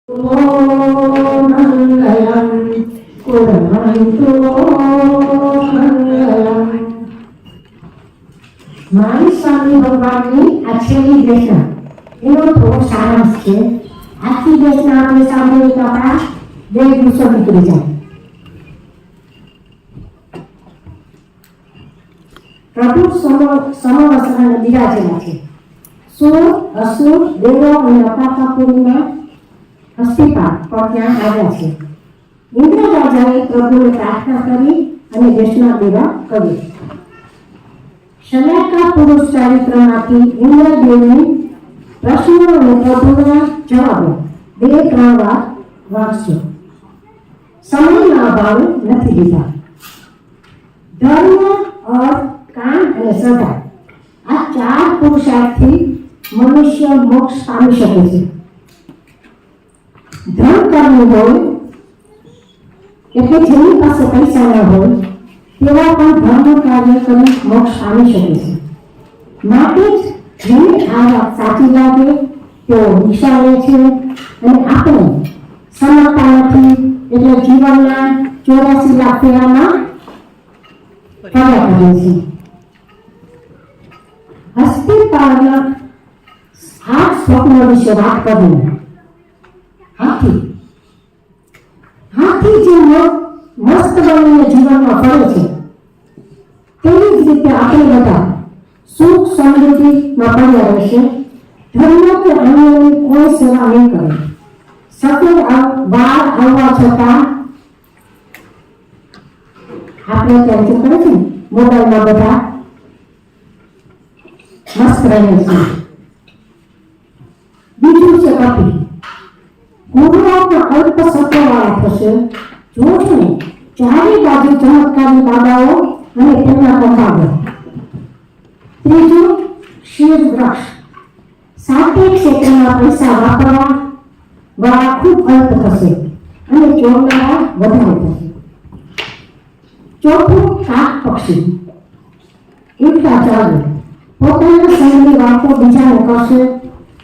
Om Mangalam Kuramantro Mangalam મારી સ્વામી ભગવાનની આ છેલ્લી દેશના એનો થોડો સારાંશ છે. આખી દેશના આપણે સાંભળીએ તો આપણા 2 દિવસો નીકળી જાય. પ્રભુ સમવસ્ત્રાને બિરાજેલા છે. સુર, અસુર, દેવો અને અપાતાપુરીના અસ્થિપાત પણ ત્યાં આવ્યા છે. ઇન્દ્ર રાજાએ પ્રભુને પ્રાર્થના કરી અને દેશના દેવા કર્યું. શલાકા પુરુષ ચરિત્રમાંથી ઇન્દ્રદેવની પ્રશ્નો અને પ્રભુના જવાબો 2-3 વાર વાંચજો. સમયના અભાવે નથી લીધા. ધર્મ, અર્થ, કામ અને શ્રદ્ધા આ 4 પુરુષાર્થથી મનુષ્ય મોક્ષ પામી શકે છે. ધર્મ કરવું હોય એટલે જેની પાસે પૈસા ન હોય તેવા પણ ધર્મ કાર્ય કરી મોક્ષ પામી શકે છે. માટે જ જેને આ વાત સાચી લાગે તેઓ દિશા લે છે અને આપણે સમજતા નથી એટલે જીવનના 84 લાખ ફેરામાં ફર્યા કરીએ છીએ. હસ્તિપાળના આ સ્વપ્ન વિશે વાત કરી. હાથી જે મસ્ત બનીને જીવનમાં ફરે છે તેવી જ રીતે આપણે બધા સુખ સમૃદ્ધિમાં પડ્યા રહેશે. ધર્મ કે અન્યની કોઈ સેવા નહીં કરે. સફેદ વાળ આવવા છતાં આપણે અત્યારે શું કરે છે મોબાઈલમાં બધા મસ્ત રહે છે. બીજું છે કપી. ગુજરાતના અલ્પ સત્યવાળા થશે. જોશો ને ચારે બાજુ ચમત્કારી બાબાઓ અને તેમના કંકાળો. ત્રીજું ક્ષીર વૃક્ષ. સાત્વિક ક્ષેત્રમાં પૈસા વાપરવા વાળા ખૂબ અલ્પ થશે અને ચોરનારા વધારે થશે. ચોથું કાક પક્ષી. ઉડતા ચાલે. પોતાના સંગની વાતો બીજાને કરશે.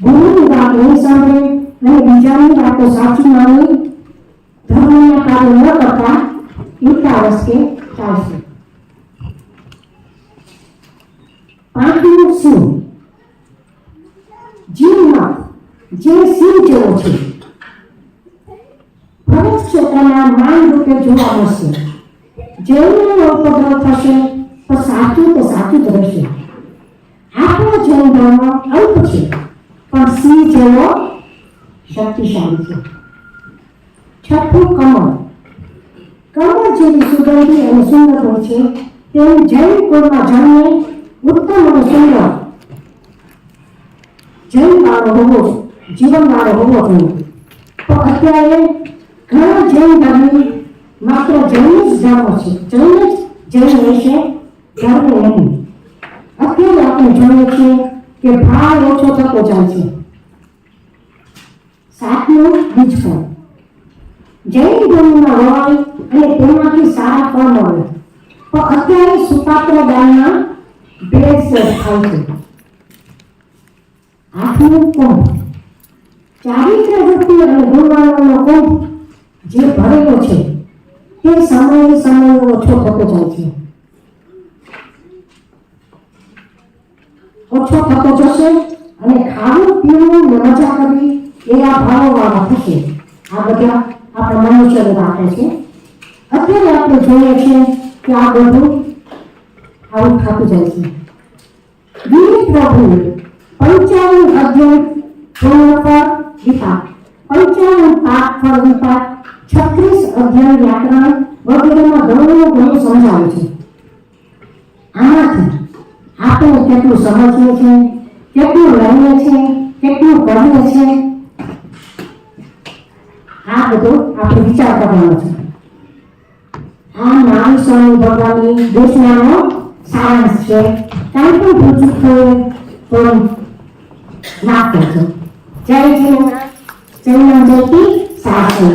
ગુરુની વાત નહીં સાંભળે અને બીજાની વાતો સાચી માની ધર્મના કાર્ય ન કરતા ઉડતા રસ્તે ચાલશે. પાંચમું સિંહ. જીવમાં જે સિંહ જેવો છે ફરજ ક્ષેત્રના માન રૂપે જોવા મળશે. જૈનનો ઉપદ્રવ થશે તો સાચું જ રહેશે. આપણો જૈન ધર્મ અલ્પ છે પણ સિંહ જેવો શક્તિશાળી છે. છઠ્ઠું કમળ. કમળ જેવી સુગંધી અને સુંદર હોય છે તેમ જૈન કુળમાં જન્મે ઉત્તમ અને સુંદર જીવનવાળો હોવો જોઈએ. તો અત્યારે ઘણા જૈન ધર્મી માત્ર જૈન જ ધર્મ છે. જૈન રહેશે ધર્મ નહીં. અત્યારે આપણે જોઈએ છીએ કે ભાવ ઓછો થતો જાય છે. સાતમું બીજફળ. જૈન ધર્મમાં હોય અને તેમાંથી સારા ફળ મળે તો અત્યારે સુપાત્ર દાનમાં ભેળસેળ થાય છે. આઠમું કુંભ. ચારિત્ર વૃત્તિ અને ગુણવાળાનો કુંભ જે ભરેલો છે તે સમય ઓછો થતો જાય છે. ઓછો થતો જશે અને ખાવું પીવું મજા કરવી એવા ભાવોવાળા થશે. આ બધા આપણા મનુષ્યની વાતો છે. અત્યારે આપણે જોઈએ છીએ કે આ બધું આવું થતું જાય છે. વીર પ્રભુએ 55 અધ્યયન પૂર્ણફળ વિપાક, 55 પાક ફળ વિપાક, 36 અધ્યયન વ્યાકરણ વગેરેમાં ઘણું સમજાવે છે. આમાંથી આપણે કેટલું સમજીએ છીએ, કેટલું લઈએ છીએ, કેટલું કરીએ છીએ, આ બધું આપણે વિચાર કરવાનો છે. આ નામ સ્વામી ભગવાનની દેશનાનો સારાંશ છે. કાંઈ પણ ભૂચૂક થયું તો માફ કરજો. જય જીવનાથ. જય જયતી સાસુ.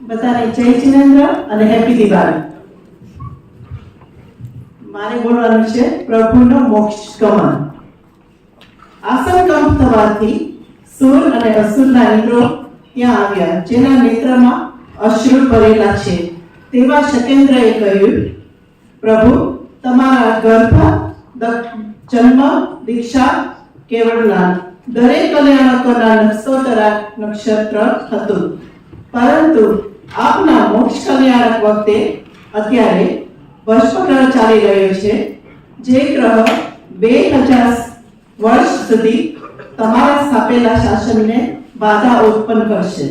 બધાને જય જિનેન્દ્ર અને હેપી દિવાળી. બોલવાનું છે પ્રભુનો મોક્ષ ગમન. આસન કંપ થવાથી સુર અને અસુરના ઇન્દ્રો ત્યાં આવ્યા, જેના નેત્રમાં અશ્રુ ભરેલા છે. તેવા શકેન્દ્રએ કહ્યું, પ્રભુ, તમારા ગર્ભ, જન્મ, દીક્ષા, કેવળના દરેક કલ્યાણકોના નક્ષત્ર હતું, પરંતુ આપના મોક્ષ કલ્યાણક વખતે અત્યારે વર્ષગ્રહ ચાલી રહ્યો છે, જે ગ્રહ 2000 વર્ષ સુધી તમારા સ્થાપેલા શાસનને બાધા ઉત્પન્ન કરશે.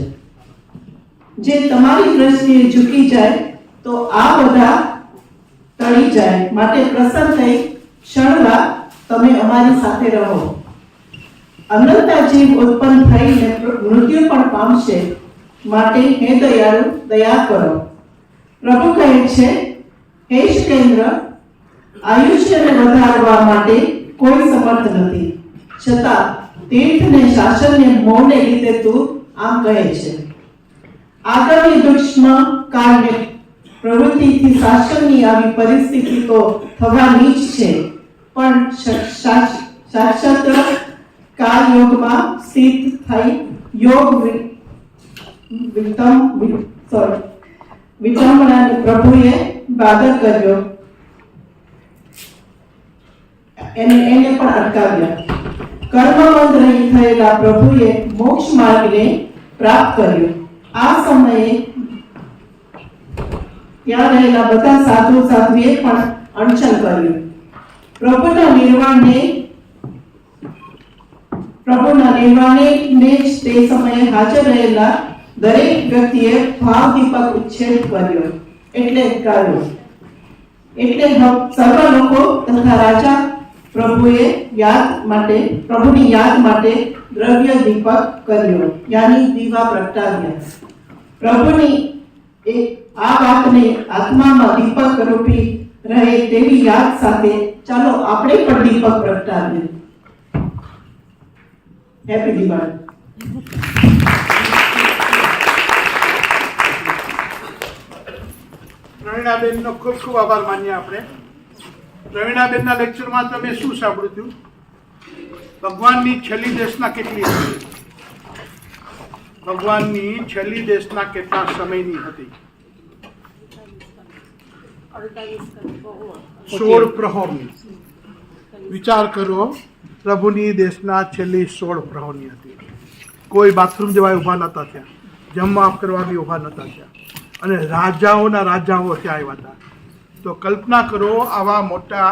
જે તમારી દ્રષ્ટિએ ઝૂકી જાય તો આ બધા ટળી જાય. માટે પ્રસન્ન થઈ ક્ષણવાર તમે અમારી સાથે રહો. અનંતા જીવ ઉત્પન્ન થઈને મૃત્યુ પણ પામશે, માટે હે દયાળુ, દયા કરો. પ્રભુ કહે છે, હે શકેન્દ્ર, આયુષ્યને વધારવા માટે કોઈ સમર્થ નથી, છતાં તીર્થને શાસનને મોહને લીધે તું આમ કહે છે. આગામી દુષ્મ કાળને પ્રવૃત્તિથી શાસનની આવી પરિસ્થિતિ તો થવાની જ છે, પણ શાશ્વત કાળ યોગમાં સ્થિત થઈ યોગ વિટંબણાને પ્રભુએ બાધક કર્યો, એને પણ અટકાવ્યા. કર્મબંધ રહી થયેલા પ્રભુએ મોક્ષ માર્ગને પ્રાપ્ત કર્યો. આ સમયે ત્યાં રહેલા બધા સાધુ સાધ્વીએ પણ અનશન કર્યું. પ્રભુના નિર્વાણને જ તે સમયે હાજર રહેલા દરેક વ્યક્તિએ ભાવ દીપક ઉચ્છેદ કર્યો, એટલે ગાયો. એટલે સર્વ લોકો તથા રાજા પ્રભુની યાદ માટે દ્રવ્ય દીપક કર્યો, યાની દીવા પ્રગટાવ્યા. પ્રભુની આ વાતને આત્મામાં દીપક રૂપી રહે તેવી યાદ સાથે ચાલો આપણે પણ દીપક પ્રગટાવીએ. હેપી દિવાળી. પ્રવીણાબેનનો ખૂબ ખૂબ આભાર માનીએ આપણે. પ્રવીણાબેનના લેક્ચરમાં તમે શું સાંભળ્યું હતું? ભગવાનની છેલ્લી દેશના કેટલી હતી? ભગવાનની છેલ્લી દેશના કેટલા સમયની હતી? 16 પ્રહરની. વિચાર કરો, પ્રભુની દેશના છેલ્લી 16 પ્રહરની હતી. કોઈ બાથરૂમ જવા ઊભા નહોતા થયા, જમવા કરવા બી ઊભા નહોતા થયા, અને રાજાઓના રાજાઓ ત્યાં આવ્યા હતા. તો કલ્પના કરો, આવા મોટા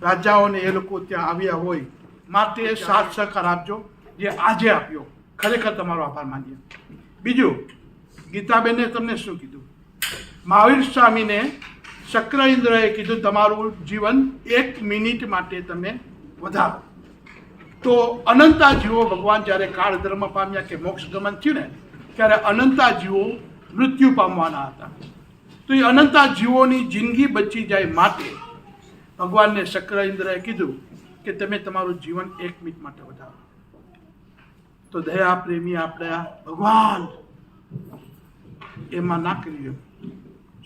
રાજાઓને એ લોકો ત્યાં આવ્યા હોય. માટે સાથ સહકાર આપજો, જે આજે આપ્યો. ખરેખર તમારો આભાર માનીએ. બીજું, ગીતાબેને તમને શું કીધું? મહાવીર સ્વામીને શક્ર ઇન્દ્રએ કીધું, તમારું જીવન 1 મિનિટ માટે તમે વધારો. તો અનંતા જીવો ભગવાન જ્યારે કાળ ધર્મ પામ્યા કે મોક્ષ ગમન થયું ને, ત્યારે અનંતા જીવો મૃત્યુ પામવાના હતા. તો એ અનંતા જીવોની જિંદગી બચી જાય માટે ભગવાનને શક્ર ઇન્દ્રએ કીધું કે તમે તમારું જીવન 1 મિનિટ માટે વધારો. તો દયા પ્રેમી આપણા ભગવાન એમાં ના કર્યું.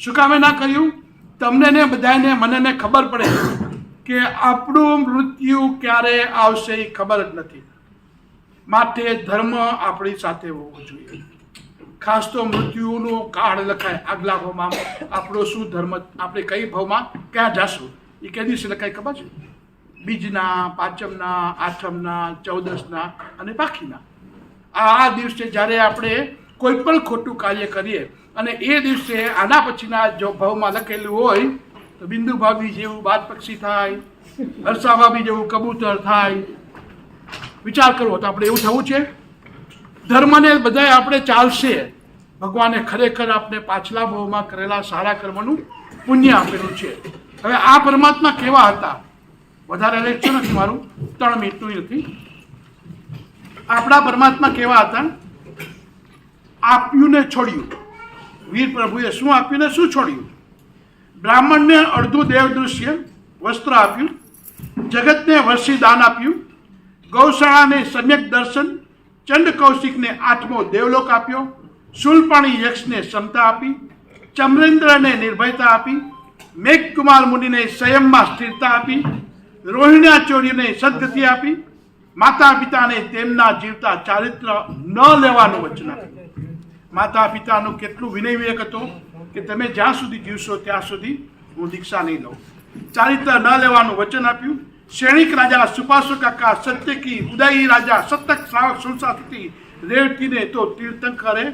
શું કામે ના કર્યું? તમને ને બધાને મને ને ખબર પડે કે આપણું મૃત્યુ ક્યારે આવશે એ ખબર જ નથી. માટે ધર્મ આપણી સાથે હોવો જોઈએ. ખાસ તો મૃત્યુનો કાળ લખાય આગલા ભાવમાં. આપણો શું ધર્મ, આપણે કઈ ભાવમાં ક્યાં જાશું એ કઈ દિવસે લખાય ખબર છે? બીજના, પાંચમના, આઠમના, 14ના અને પાખીના. આ દિવસે જ્યારે આપણે કોઈ પણ ખોટું કાર્ય કરીએ અને એ દિવસે આના પછીના જો ભાવમાં લખેલું હોય તો બિંદુ ભાભી જેવું બાદ પક્ષી થાય, હર્ષા ભાભી જેવું કબૂતર થાય. વિચાર કરવો તો આપણે એવું થવું છે? ધર્મને બધાય આપણે ચાલશે. ભગવાને ખરેખર આપણે પાછલા ભાવમાં કરેલા સારા કર્મનું પુણ્ય આપેલું છે. હવે આ પરમાત્મા કેવા હતા? વધારે લેક્ચર નથી મારું, 3 મિનિટનું નથી. આપણા પરમાત્મા કેવા હતા? આપ્યું ને છોડ્યું. વીર પ્રભુએ શું આપ્યું ને શું છોડ્યું? બ્રાહ્મણને અડધું દેવ દૃશ્ય વસ્ત્ર આપ્યું, જગતને વર્ષી દાન આપ્યું, ગૌશાળાને સમ્યક દર્શન, ચંડ કૌશિકને 8મો દેવલોક આપ્યો, શૂલપાણી યક્ષને ક્ષમતા આપી, ચમ્રેન્દ્રને નિર્ભયતા આપી, મેઘકુમાર મુનિને સંયમમાં સ્થિરતા આપી, રોહિણાચોરીને સદગતિ આપી, માતા પિતાને તેમના જીવતા ચારિત્ર ન લેવાનું વચન આપ્યું. માતા પિતાનું કેટલું વિનય વિવેક હતો કે તમે જ્યાં સુધી જીવશો ત્યાં સુધી હું દીક્ષા નહીં લઉં. ચારિત્ર ન લેવાનું વચન આપ્યું. સૈનિક રાજા સુપાસો કાકા સત્યકી ઉદયી રાજા સતક શ્રાવક સુરસાથી રેવતીને તો તીર્થંકરે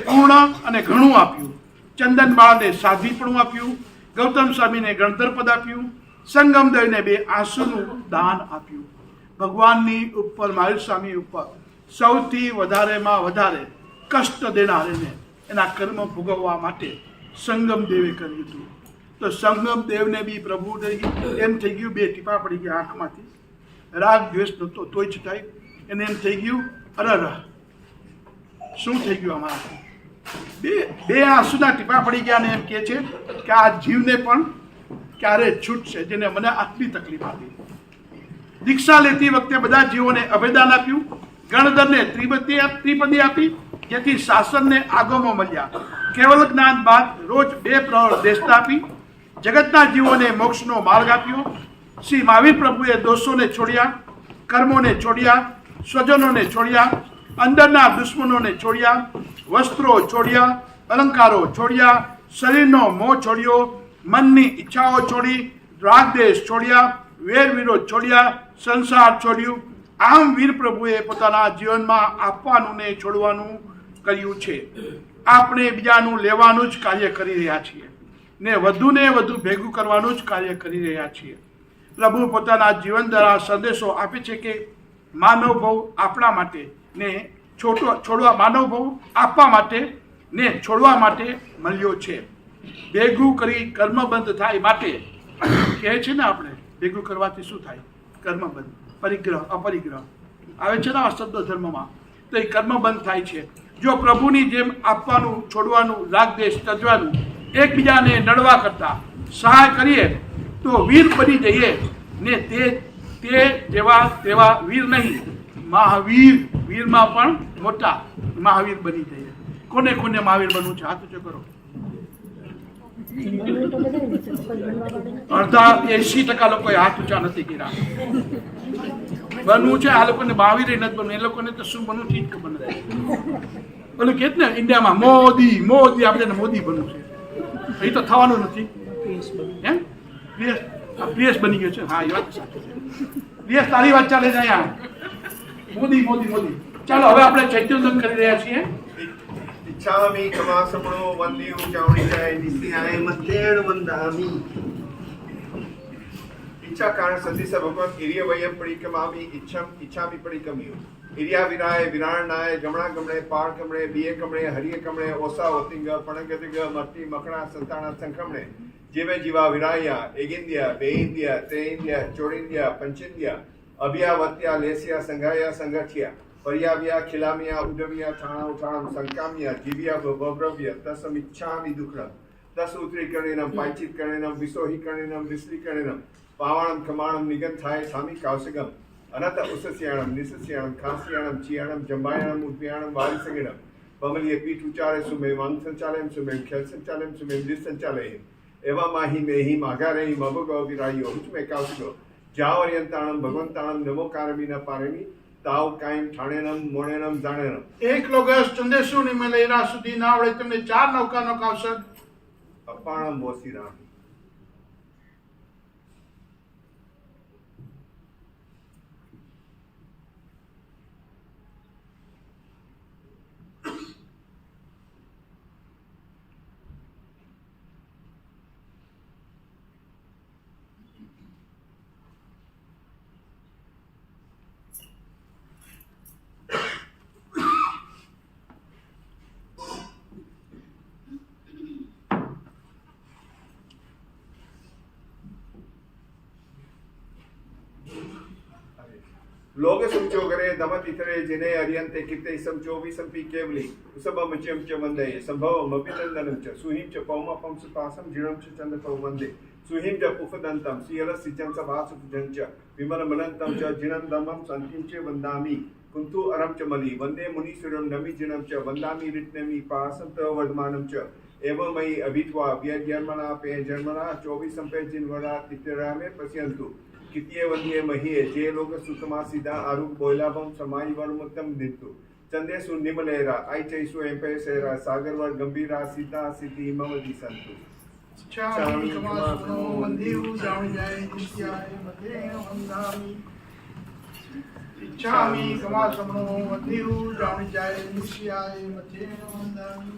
પૂર્ણ અને ઘણું આપ્યું. ચંદન બાળાને સાધ્વીપણું આપ્યું. ગૌતમ સ્વામીને ગણધર પદ આપ્યું. સંગમ દેવને 2 આંસુનું દાન આપ્યું. ભગવાનની ઉપર મહાવીર સ્વામી ઉપર સૌથી વધારેમાં વધારે કષ્ટ દેનારને એના કર્મ ભોગવવા માટે સંગમ દેવે કર્યું હતું. તો સંગમ દેવને બી પ્રભુ એમ થઈ ગયું, 2 ટીપા પડી ગયા આંખમાંથી. રાગ દ્વેષ નહોતો તોય છતાંય એને એમ થઈ ગયું, અરે શું થઈ ગયું અમારા? બે આંસુના ટીપા પડી ગયા અને એમ કહે છે કે આ જીવને પણ ક્યારે છૂટશે જેને મને આટલી તકલીફ આપી. દીક્ષા લેતી વખતે બધા જીવોને અભયદાન આપ્યું. ગણધરને ત્રિપદી આપી જેથી શાસનને આગમો મળ્યા. કેવલ જ્ઞાન બાદ રોજ 2 પ્રહર દેશતા આપી. જગતના જીવોને મોક્ષનો માર્ગ આપ્યો. શ્રી મહાવીર પ્રભુએ દોષોને છોડ્યા, કર્મોને છોડ્યા, સ્વજનોને છોડ્યા, અંદરના દુશ્મનોને છોડ્યા, વસ્ત્રો છોડ્યા, અલંકારો છોડ્યા, શરીરનો મોહ છોડ્યો, મનની ઈચ્છાઓ છોડી, રાગદેશ છોડ્યા, વેર વિરોધ છોડ્યા, સંસાર છોડ્યું. આમ વીર પ્રભુએ પોતાના જીવનમાં આપવાનું ને છોડવાનું કર્યું છે. આપણે બીજાનું લેવાનું જ કાર્ય કરી રહ્યા છીએ ને વધુ ભેગું કરવાનું જ કાર્ય કરી રહ્યા છીએ. પ્રભુ પોતાના જીવન દ્વારા સંદેશો આપે છે કે માનવ ભાવ આપણા માટે ને માનવ ભાવ આપવા માટે ને છોડવા માટે મળ્યો છે. ભેગું કરી કર્મબંધ થાય માટે કહે છે ને, આપણે ભેગું કરવાથી શું થાય? કર્મબંધ, પરિગ્રહ, અપરિગ્રહ આવે છે ને આ શબ્દ ધર્મમાં. તો એ કર્મબંધ થાય છે. જો પ્રભુની જેમ આપવાનું, છોડવાનું, રાગદેશ તજવાનું, એકબીજાને નડવા કરતા સહાય કરીએ તો વીર બની જઈએ ને તે તેવા વીર નહીં, મહાવીર, વીરમાં પણ મોટા મહાવીર બની જઈએ. કોને મહાવીર બનવું છે? હાથ ઊંચો કરો. અડધા 80% લોકોએ હાથ ઊંચા નથી કર્યા. બનવું છે આ લોકોને, મહાવીર નથી બનવું. એ લોકોને તો શું બનવું છે ખબર નથી. પેલું કે ને ઇન્ડિયામાં મોદી આપણે મોદી બનવું છે, એ તો થવાનું નથી. એમ પીએસ બની ગયો છે. હા, એ વાત સાચી છે. પીએસ તારી વાત ચાલે છે અહીંયા. મોદી. ચાલો હવે આપણે ચૈત્યોદન કરી રહ્યા છીએ. इच्छामि कमासमणो वंदे उजावणी जाय निस्याय मध्येण वंदामि. इच्छा कारण सती से भगवान इरिय वयम परिकमामि इच्छामि परिकमियो. इरिया विराय विराणाय गमणा गमणे पार कमणे बीए कमणे हरिय कमणे ओसा ओतिंग पणगतिग मर्ति मकणा संताना संक्रमणे जीवे जीवा विराया एगिंदिया बेइंदिया तेइंदिया चोरिंदिया पंचिंदिया अभियावत्या लेसिया संघाया संगठिया पर्याव्या खिलामिया उदविया छाणा उठाणम संकामिया जीविया बब्रव्य तसम इच्छामि दुःखम तस उत्रीकरणेनम पांचितकरणेनम विसोहीकरणेनम विस्लीकरणेनम पावाणम खमाणम निगंथाय सामी कावसगम अनत उसस्याणम निसस्याणम खास्याणम चियाणम जंबायाणम उद्व्याणम वारिसंगणम पमलिये पीठ उचारे सुमे वांग संचालयम सुमे खेल संचालयम सुमे लिस संचालयम एवा माही मेही मागारेही मबगो विरायो हुचमे कावसगो जावरियंताणम भगवंताणम नमो कारमीना पारेमी ताव कायम ठाणेनम मोणेनम जाणेनम. એક લોકો સંદેશો ને મને એના સુધી ના આવડે તમને 4 નૌકાનો કાવસર અપાણમ બોસીરામ. लोग समचो करे दमत इतरे जिने अरियंते किते समचो विसंपि केवली उसबम चम च वंदे संभवम अभिनंदनम च सुहिम च पौमपम सुपासम जिणम च चंदको वंदे सुहिम च पुफदंतम सियल सिचन च वासु जंच विमल मनंतम च जिणम दमम संतिम च वंदामि कुंतु अरम च मली वंदे मुनीश्वरम नमि जिणम च वंदामि रित्नेमि पासंत वर्धमानम च एवमयि अभित्वा अभ्यर्जन्मना पेजन्मना 24 पेजिन्वरा तित्यरामे पश्यन्तु कित्ये वन्ये महीये जे लोक सुतमा सीधा आरुग बोइलाभम समाई वर्मुक्तम दित्तु चंदेसु निमलेरा आइचैसु एम्पेसेरा सागरवर गंभीरा सीता सिद्धि ममति संतु चामी कमासनो वंदेव जामि जाय नित्याय मतेन वंदामि चामी कमासनो वंदेव जामि जाय नित्याय मतेन वंदामि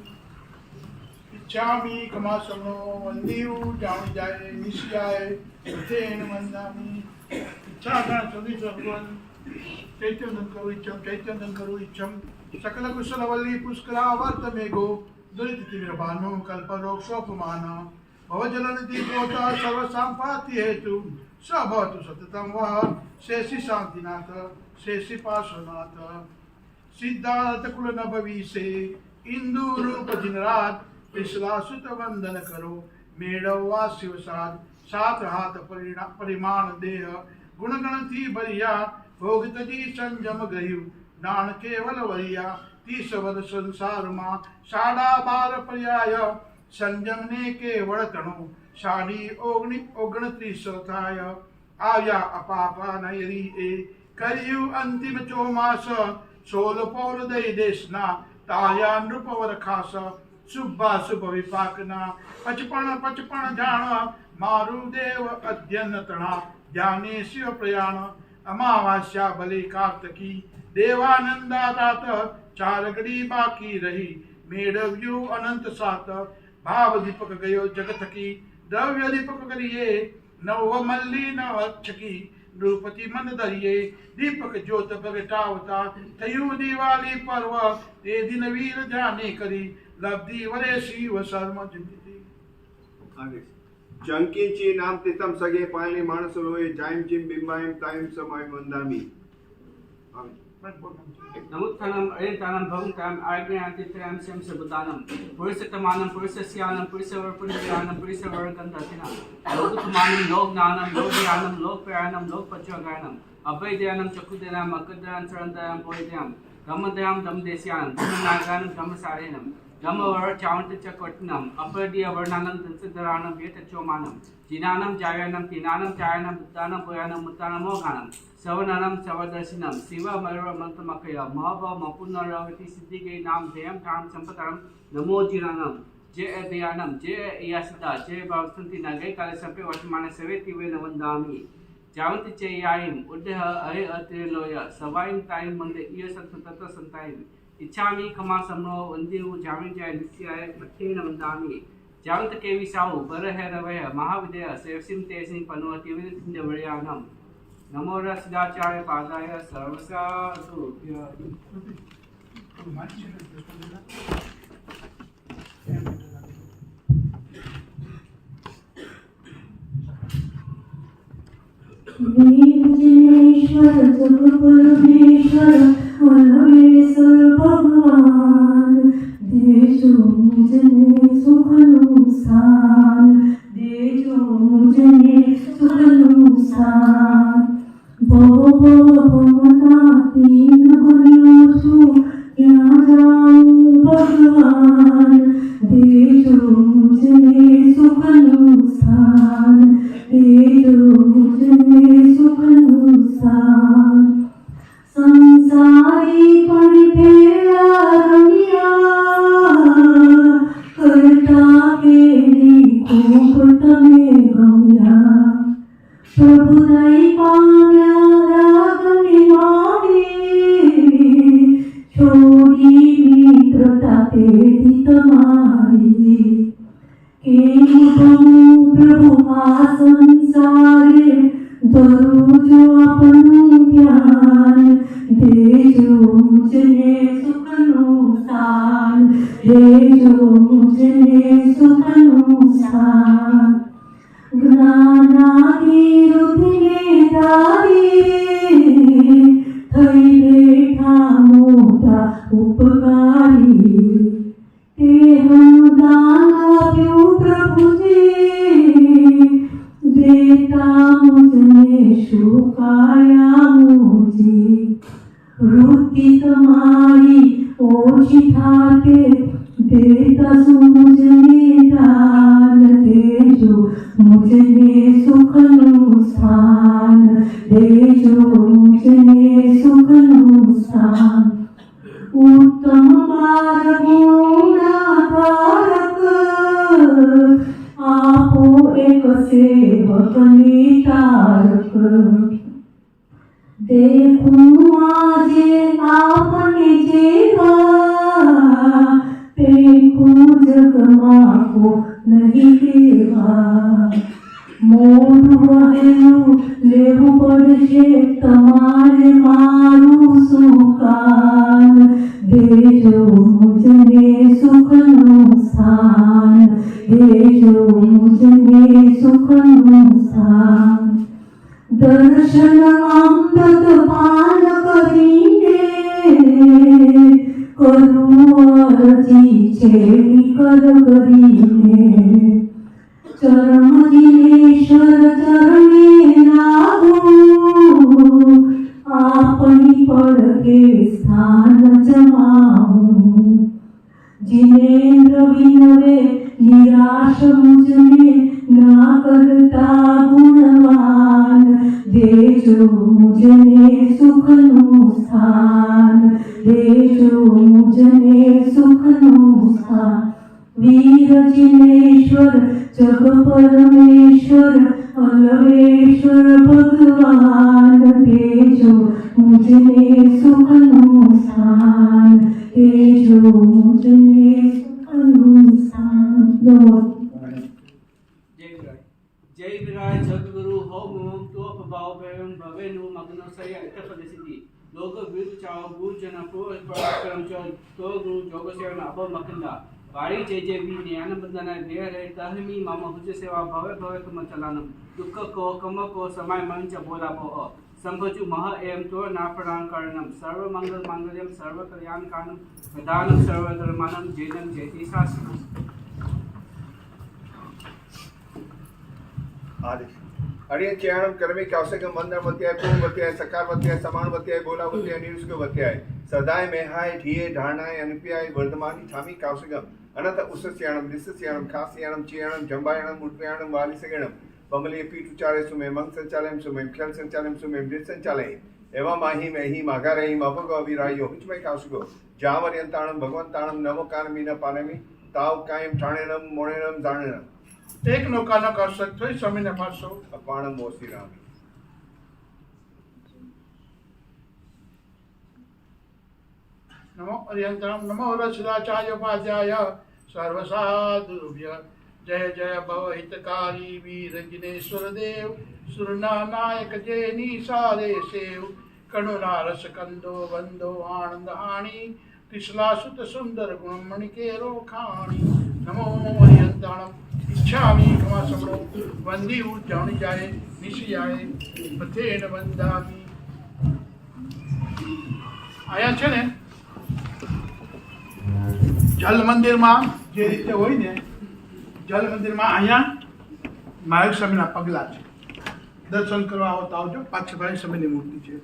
चामी कमासनो वंदेव जामि जाय नित्याय मतेन वंदामि चागा सदी सर्वन चैतन्यं करो इच्छम सकल कुशलवल्ली पुष्करावर्त मेघो दुरिततिमिरभानो कल्परोक्षोपमाना भवजलनिधि गोता सर्वसम्पत्ति हेतु स भवतु सततं वा शेषि शान्तिनाथ शेषि पार्श्वनाथ सिद्धार्थ कुल नभवीसे इंदु रूप जिनरात पिछला सुत वंदन करो मेड़वा शिवसाद सात हाथ परिमाण देह गुण गणति बरिया भोग तजी संजम गयु नान केवल वरिया 30 वद संसार मा साड़ा 12 पर्याय संजम ने के वड़तणु साड़ी 29 थाय आया अपापा नयरी ए करियु अंतिम चौमास 16 पौर दई देशना ताया नृपवर खास शुभा शुभ विपाकना पचपण जान मारु देव अध्ययन तणा ज्ञाने शिव प्रयाण अमावास्या बलि कार्तकी देवानंदा तात 4 घड़ी बाकी रही मेढ़व्यू अनंत सात भाव दीपक गयो जगत की द्रव्य दीपक करिए नव मल्ली नव अक्षकी नृपति मन धरिए दीपक ज्योत प्रगटावता थयु दिवाली पर्व ते दिन वीर जाने करी लब्धि वरे शिव शर्म जिंदगी आगे चंकिंची नाम तितम सगे पाले मानस रोए जाइम चिम बिंबाइम ताइम समय वंदामी नमुत्थानम अयंतानम भवंताम आज्ञातित्रयम शम सबुदानम पुरुषतमानम पुरुषस्यानम पुरुषवर्पुण्ययानम पुरुषवर्गंधतिनाम लोकतमानम लोकज्ञानम लोकज्ञानम लोकप्रयाणम लोकपचगायनम अभयदयानम चक्षुदयानम अकदयान शरणदयाम पोयदयाम गमदयाम दमदेस्यानम धम्मनागानम धम्मसारेनम धम्मवर चावंत चक्वटनम अपरदीय वर्णानम तंसदरानम वेतचोमानम जिनानम जायानम तिनानम चायानम बुद्धानम पोयानम मुत्तानम मोगानम सवनानम सवदर्शिनम शिव मयूर मंत्रमकय महाभव मपुनरवती सिद्धिगे नाम जयम काम संपतरम नमो जिनानम जय दयानम जय यासिता जय भवसंति नगे काले संपे वर्तमान सवेति वे नवंदामि जावंति चयायम उद्दह अरे अत्रिलोय सवाइन ताइम मंदे इय संत तत संताइम इच्छामि खमा समनो वंदेव जामि जाय नित्याय मठेन वंदामि जावंत के विसाउ बर है रवय महाविदय सेवसिम तेसिं पनो तिविदिन्द वरयानम नमो रसदाचार्य पादाय सर्वसाधुभ्य जनेश्वर जग परमेश्वर वनवेश्वर भगवान देजो मुझने सुखनुसार देजो मुझने सुखनुसार भव भवता तीन गुणों सु यहाँ जाऊं भगवान देजो मुझने सुखनुसार देजो मुझने सुखनुसार संसारी पण फेरा रमिया करता केली खूप तमे गम्या प्रभुदाई पाम्या रागने मागे छोडी मित्रता ते दित मारी केली प्रभु हा संसारे दररोज आपण ध्यान देजो मुझने सुखनुसार देजो मुझने सुखनुसार ज्ञानादि रुधिने दारी थई बेठा मोठा उपकारी ते हम दान आप्યું प्रभुजी देता मुझने शुकाया मुझी वृत्ति तुम्हारी ओછી થાકે देता मुझने दान देजो मुझने सुखनु स्थान देजो मुझने सुखनु स्थान उत्तम मार्गोना तारक आपो एक सेवकनी तारक देखूं आजे आपने जेवा देखूं जगमा को नहीं देवा मोटું રહેલું લેવું પડશે તમારે મારું સુકાન દેજો મુજને સુખનું સ્થાન દેજો મુજને સુખનું સ્થાન દર્શન અમૃત પાન કરીને કરું અરજી છેડી કર કરીને ચરમ દિનેશ્વર ચરણે લાગું આપની પડકે સ્થાન જમાવું जिनेन्द्र विनवे निराश मुझने ना करता गुणवान देजो मुझने सुखनु स्थान देजो मुझने सुखनु स्थान वीर जिनेश्वर जग परमेश्वर अलवेश्वर भगवान देजो मुझने सुखनु स्थान देजो मुझने सुखनु स्थान जय विराय सद्गुरु हो मुम तो भाव भयम भवेनु मग्न सय अतपदसिद्धि लोक विद चाव भूजन परम च तो गुरु जोग सेवन अब मकंदा वारी जय जय वी ज्ञान बंधन देह रे तहमी मम हुज सेवा भवे भवे तुम चलानम दुख को कम को समय मंच बोला भो संभजु मह एम तो नापरां कारणम सर्व मंगल मांगल्यम सर्व कल्याण कारणम प्रधानम सर्व धर्मानम जैनम जयति शास्त्रम अड़िय चयणम कर्मी कौशिकम मंदरमत्याय पूर्ववत्याय सकारवत्याय समानवत्याय बोलावत्याय निरुष्कवत्याय सदाय मेहाय ढिये ढाणाय अनुप्याय वर्धमानी ठामी कौशिकम अनंत उसस्याणम निस्स्याणम खास्याणम चयणम जंबायणम उट्टयाणम वालिसगणम बंगलीय पीठ उच्चारे सुमे मंग संचालयम सुमे खेल संचालयम सुमे मृत संचालयम एवं माही मेही माघारही मभग अविरायो हुचमय कौशिको जामर्यंताणम भगवंताणम नमो कानमीन पानमी ताव कायम ठाणेनम मोणेनम जाणेनम एक नौकाનો કૌશક થઈ સ્વામીને પાછો અપાણ મોસી રામી નમો અર્યંતમ નમો રસદાચાર્ય ઉપાધ્યાય સર્વસાધુભ્ય जय जय भव हितकारी वीर जिनेश्वर देव सुरनायक जैनी सारे सेव करुणा रस कंदो बंदो आनंद हानि त्रिशला सुत सुंदर गुणमणि के रोखाणी नमो हरियंताणम इच्छामि क्षमा समरो वंदी जानी जाए निशि जाए पथेन वंदामी आया छे ने जल मंदिर में जे रीते होय ने जल मंदिर में अँ महावीर स्वामी पगला है दर्शन करवा आवता आवजो पाछभाई स्वामी मूर्ति है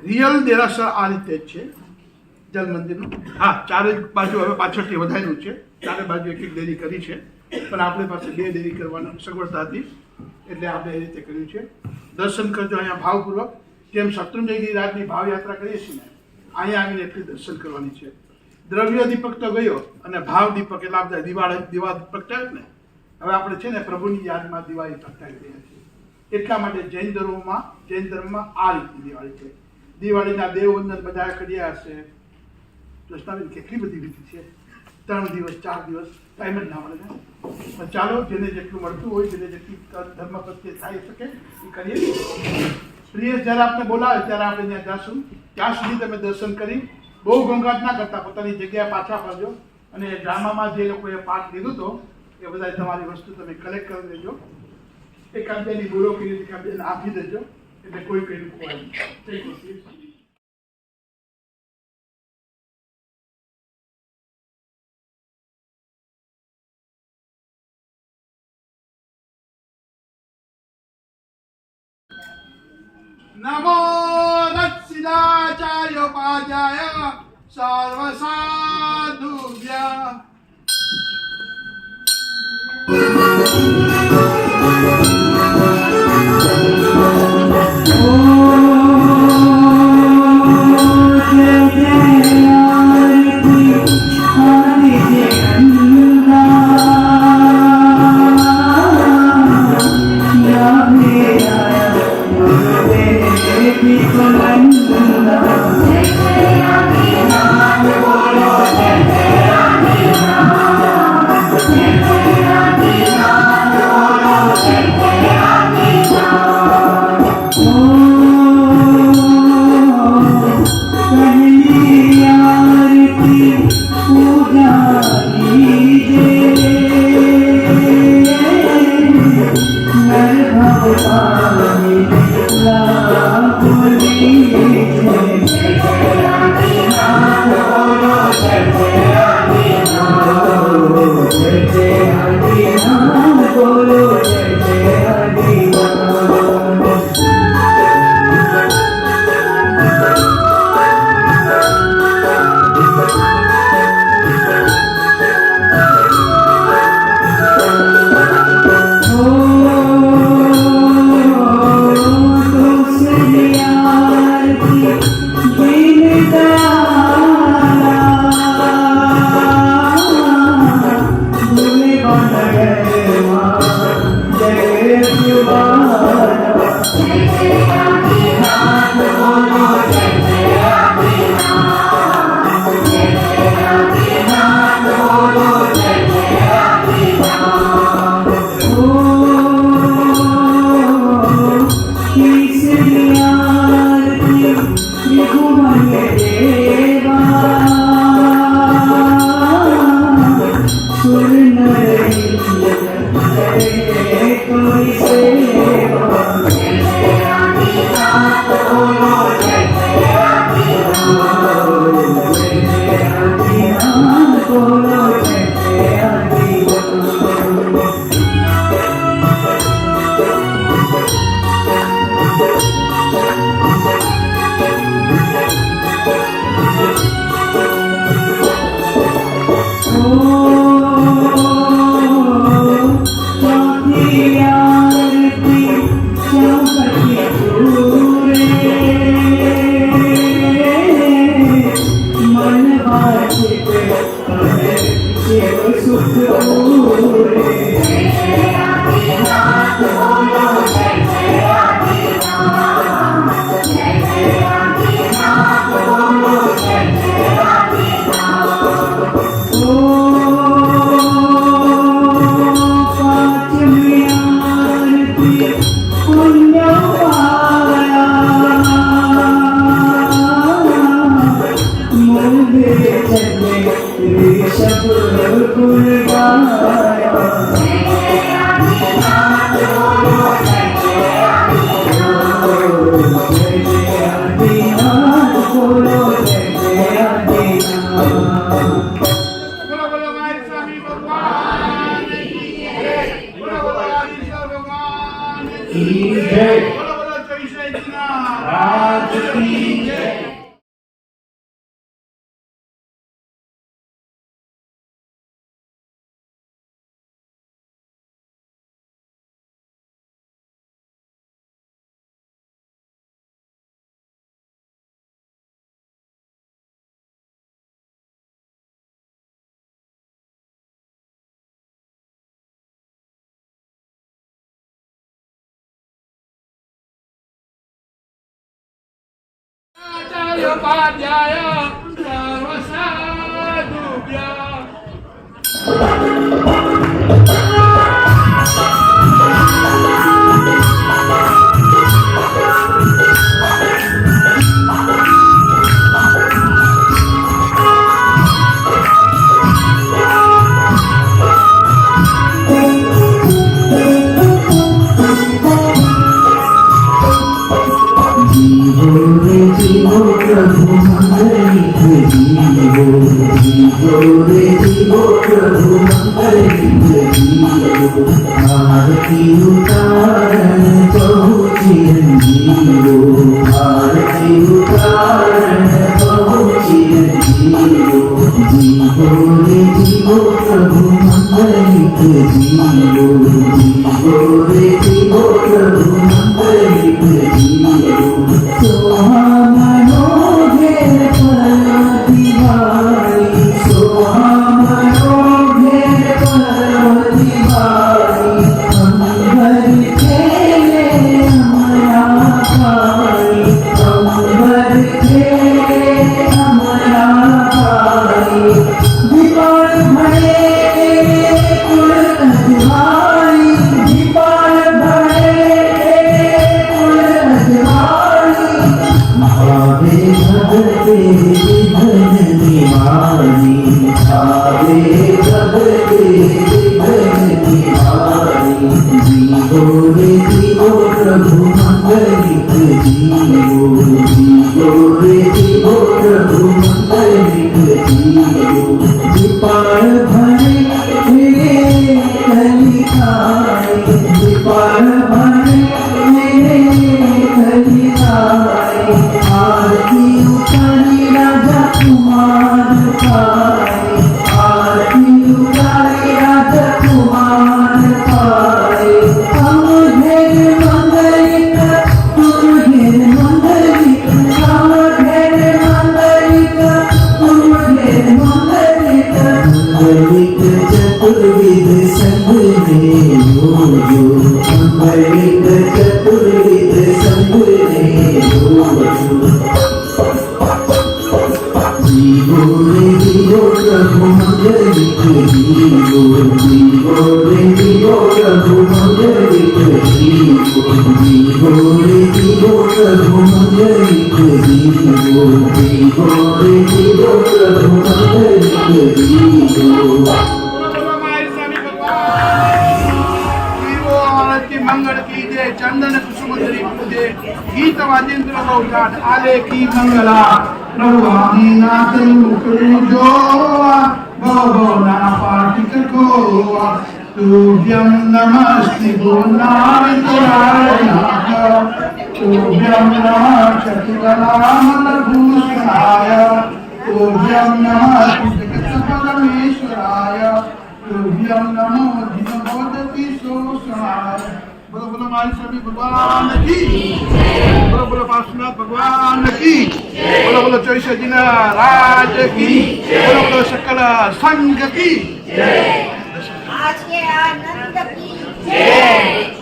रियल देरासर आ रीते जल मंदिर हाँ चारे बाजू हमें पाछळथी वधार्युं छे चारे बाजू एक एक डेरी करी है पण आपणी पासे बे डेरी करवानी सगवडता हती एटले आपणे ए रीते कर्युं छे दर्शन करजो अहींया भावपूर्वक जेम शत्रुंजय गिरिराजनी भाव यात्रा करीए छीए ने अहींया आवीने एटली दर्शन करवानी छे द्रव्य दीपक तो गयो अने भाव दीपक એટલે આપણે દીવા પ્રગટાવ્યો ને હવે આપણે છે ને પ્રભુની યાદમાં દિવાળી પ્રગટાવી રહ્યા છીએ એટલા માટે જૈન ધર્મમાં આ રીતની દિવાળી છે દિવાળીના દેવવંદન બધા કર્યા હશે કૃષ્ણાબેન કેટલી બધી રીત છે 3 દિવસ 4 દિવસ ટાઈમ જ ના મળે ને પણ ચાલો જેને જેટલું મળતું હોય જેને જેટલી ધર્મ પ્રત્યે થઈ શકે એ કરીએ પ્રિય જ્યારે આપણે બોલાવે ત્યારે આપણે ત્યાં જાશું ત્યાં સુધી તમે દર્શન કરી બહુ ઘોંઘાટ ના કરતા પોતાની જગ્યાએ પાછા ફરજો અને ડ્રામામાં જે લોકોએ પાઠ લીધું હતો એ બધા તમારી વસ્તુ તમે કલેક્ટ કરી દેજો એકાદ બેની બોલો કરી એકાદ બેને આપી દેજો એટલે કોઈ કંઈ ખોવાય નહીં. नमो रक्षिदाचार्योपाध्याय सर्व साधुभ्यः उपाध्याय सर्व आरती उतारण पहुँचिरंजीवो आरती उतारण पहुँचिरंजीवो जीवो जीवो रे जीवो प्रभु मंगलिक जीवो सोहामनो घेर पर्वत दिवारी सोहामनो घेर पर्वत दिवारी अंबर खेले अमरा पारी अंबर खेले अमरा पारी दीपार भरे कुल अजवारी दीपार भरे कुल अजवारी भावे भगते विघ्न निवारी भावे भगते विघ्न निवारी जीवो रे जीवो प्रभु मंगलिक जीवो जीवो रे जीवो प्रभु मंगलिक जीवो दीपार भरे मेरे कलिकाए दीपार भरे मेरे कलिकाए आरती उतारी राजा कुमार पाए आरती उतारी राजा कुमार पाए हम घेर मंगलिक तुम घेर मंगलिक हम घेर मंगलिक तुम घेर मंगलिक मंगलिक चतुर्विध संग में जो मंगलिक चतुर्विध संग में जो जीवो रे जीवो प्रभु मंगलिक जीवो जीवो रे जीवो प्रभु मंगलिक जीवो जीवो रे जीवो प्रभु मंगलिक जीवो जीवो रे जीवो प्रभु मंगलिक जीवो जीवो औरत की मंगल की जय चंदन कुसुमधरी पूजे गीत वाजेंद्र गौजात आले की मंगला प्रभु आमीनाथ मुकुरुजो भवो ना पाटिक को तुभ्यं नमस्ति गुणावितराय तुभ्यं नमः चतुरनामभूषणाय तुभ्यं नमः जगत्परमेश्वराय तुभ्यं नमो दीनबोधति शोषणाय बोलो बोलो माई सभी भगवान की बोलो बोलो पार्श्वनाथ भगवान की बोलो बोलो चौसा जिना राज की बोलो बोलो सकल संघ की आज के आनंद की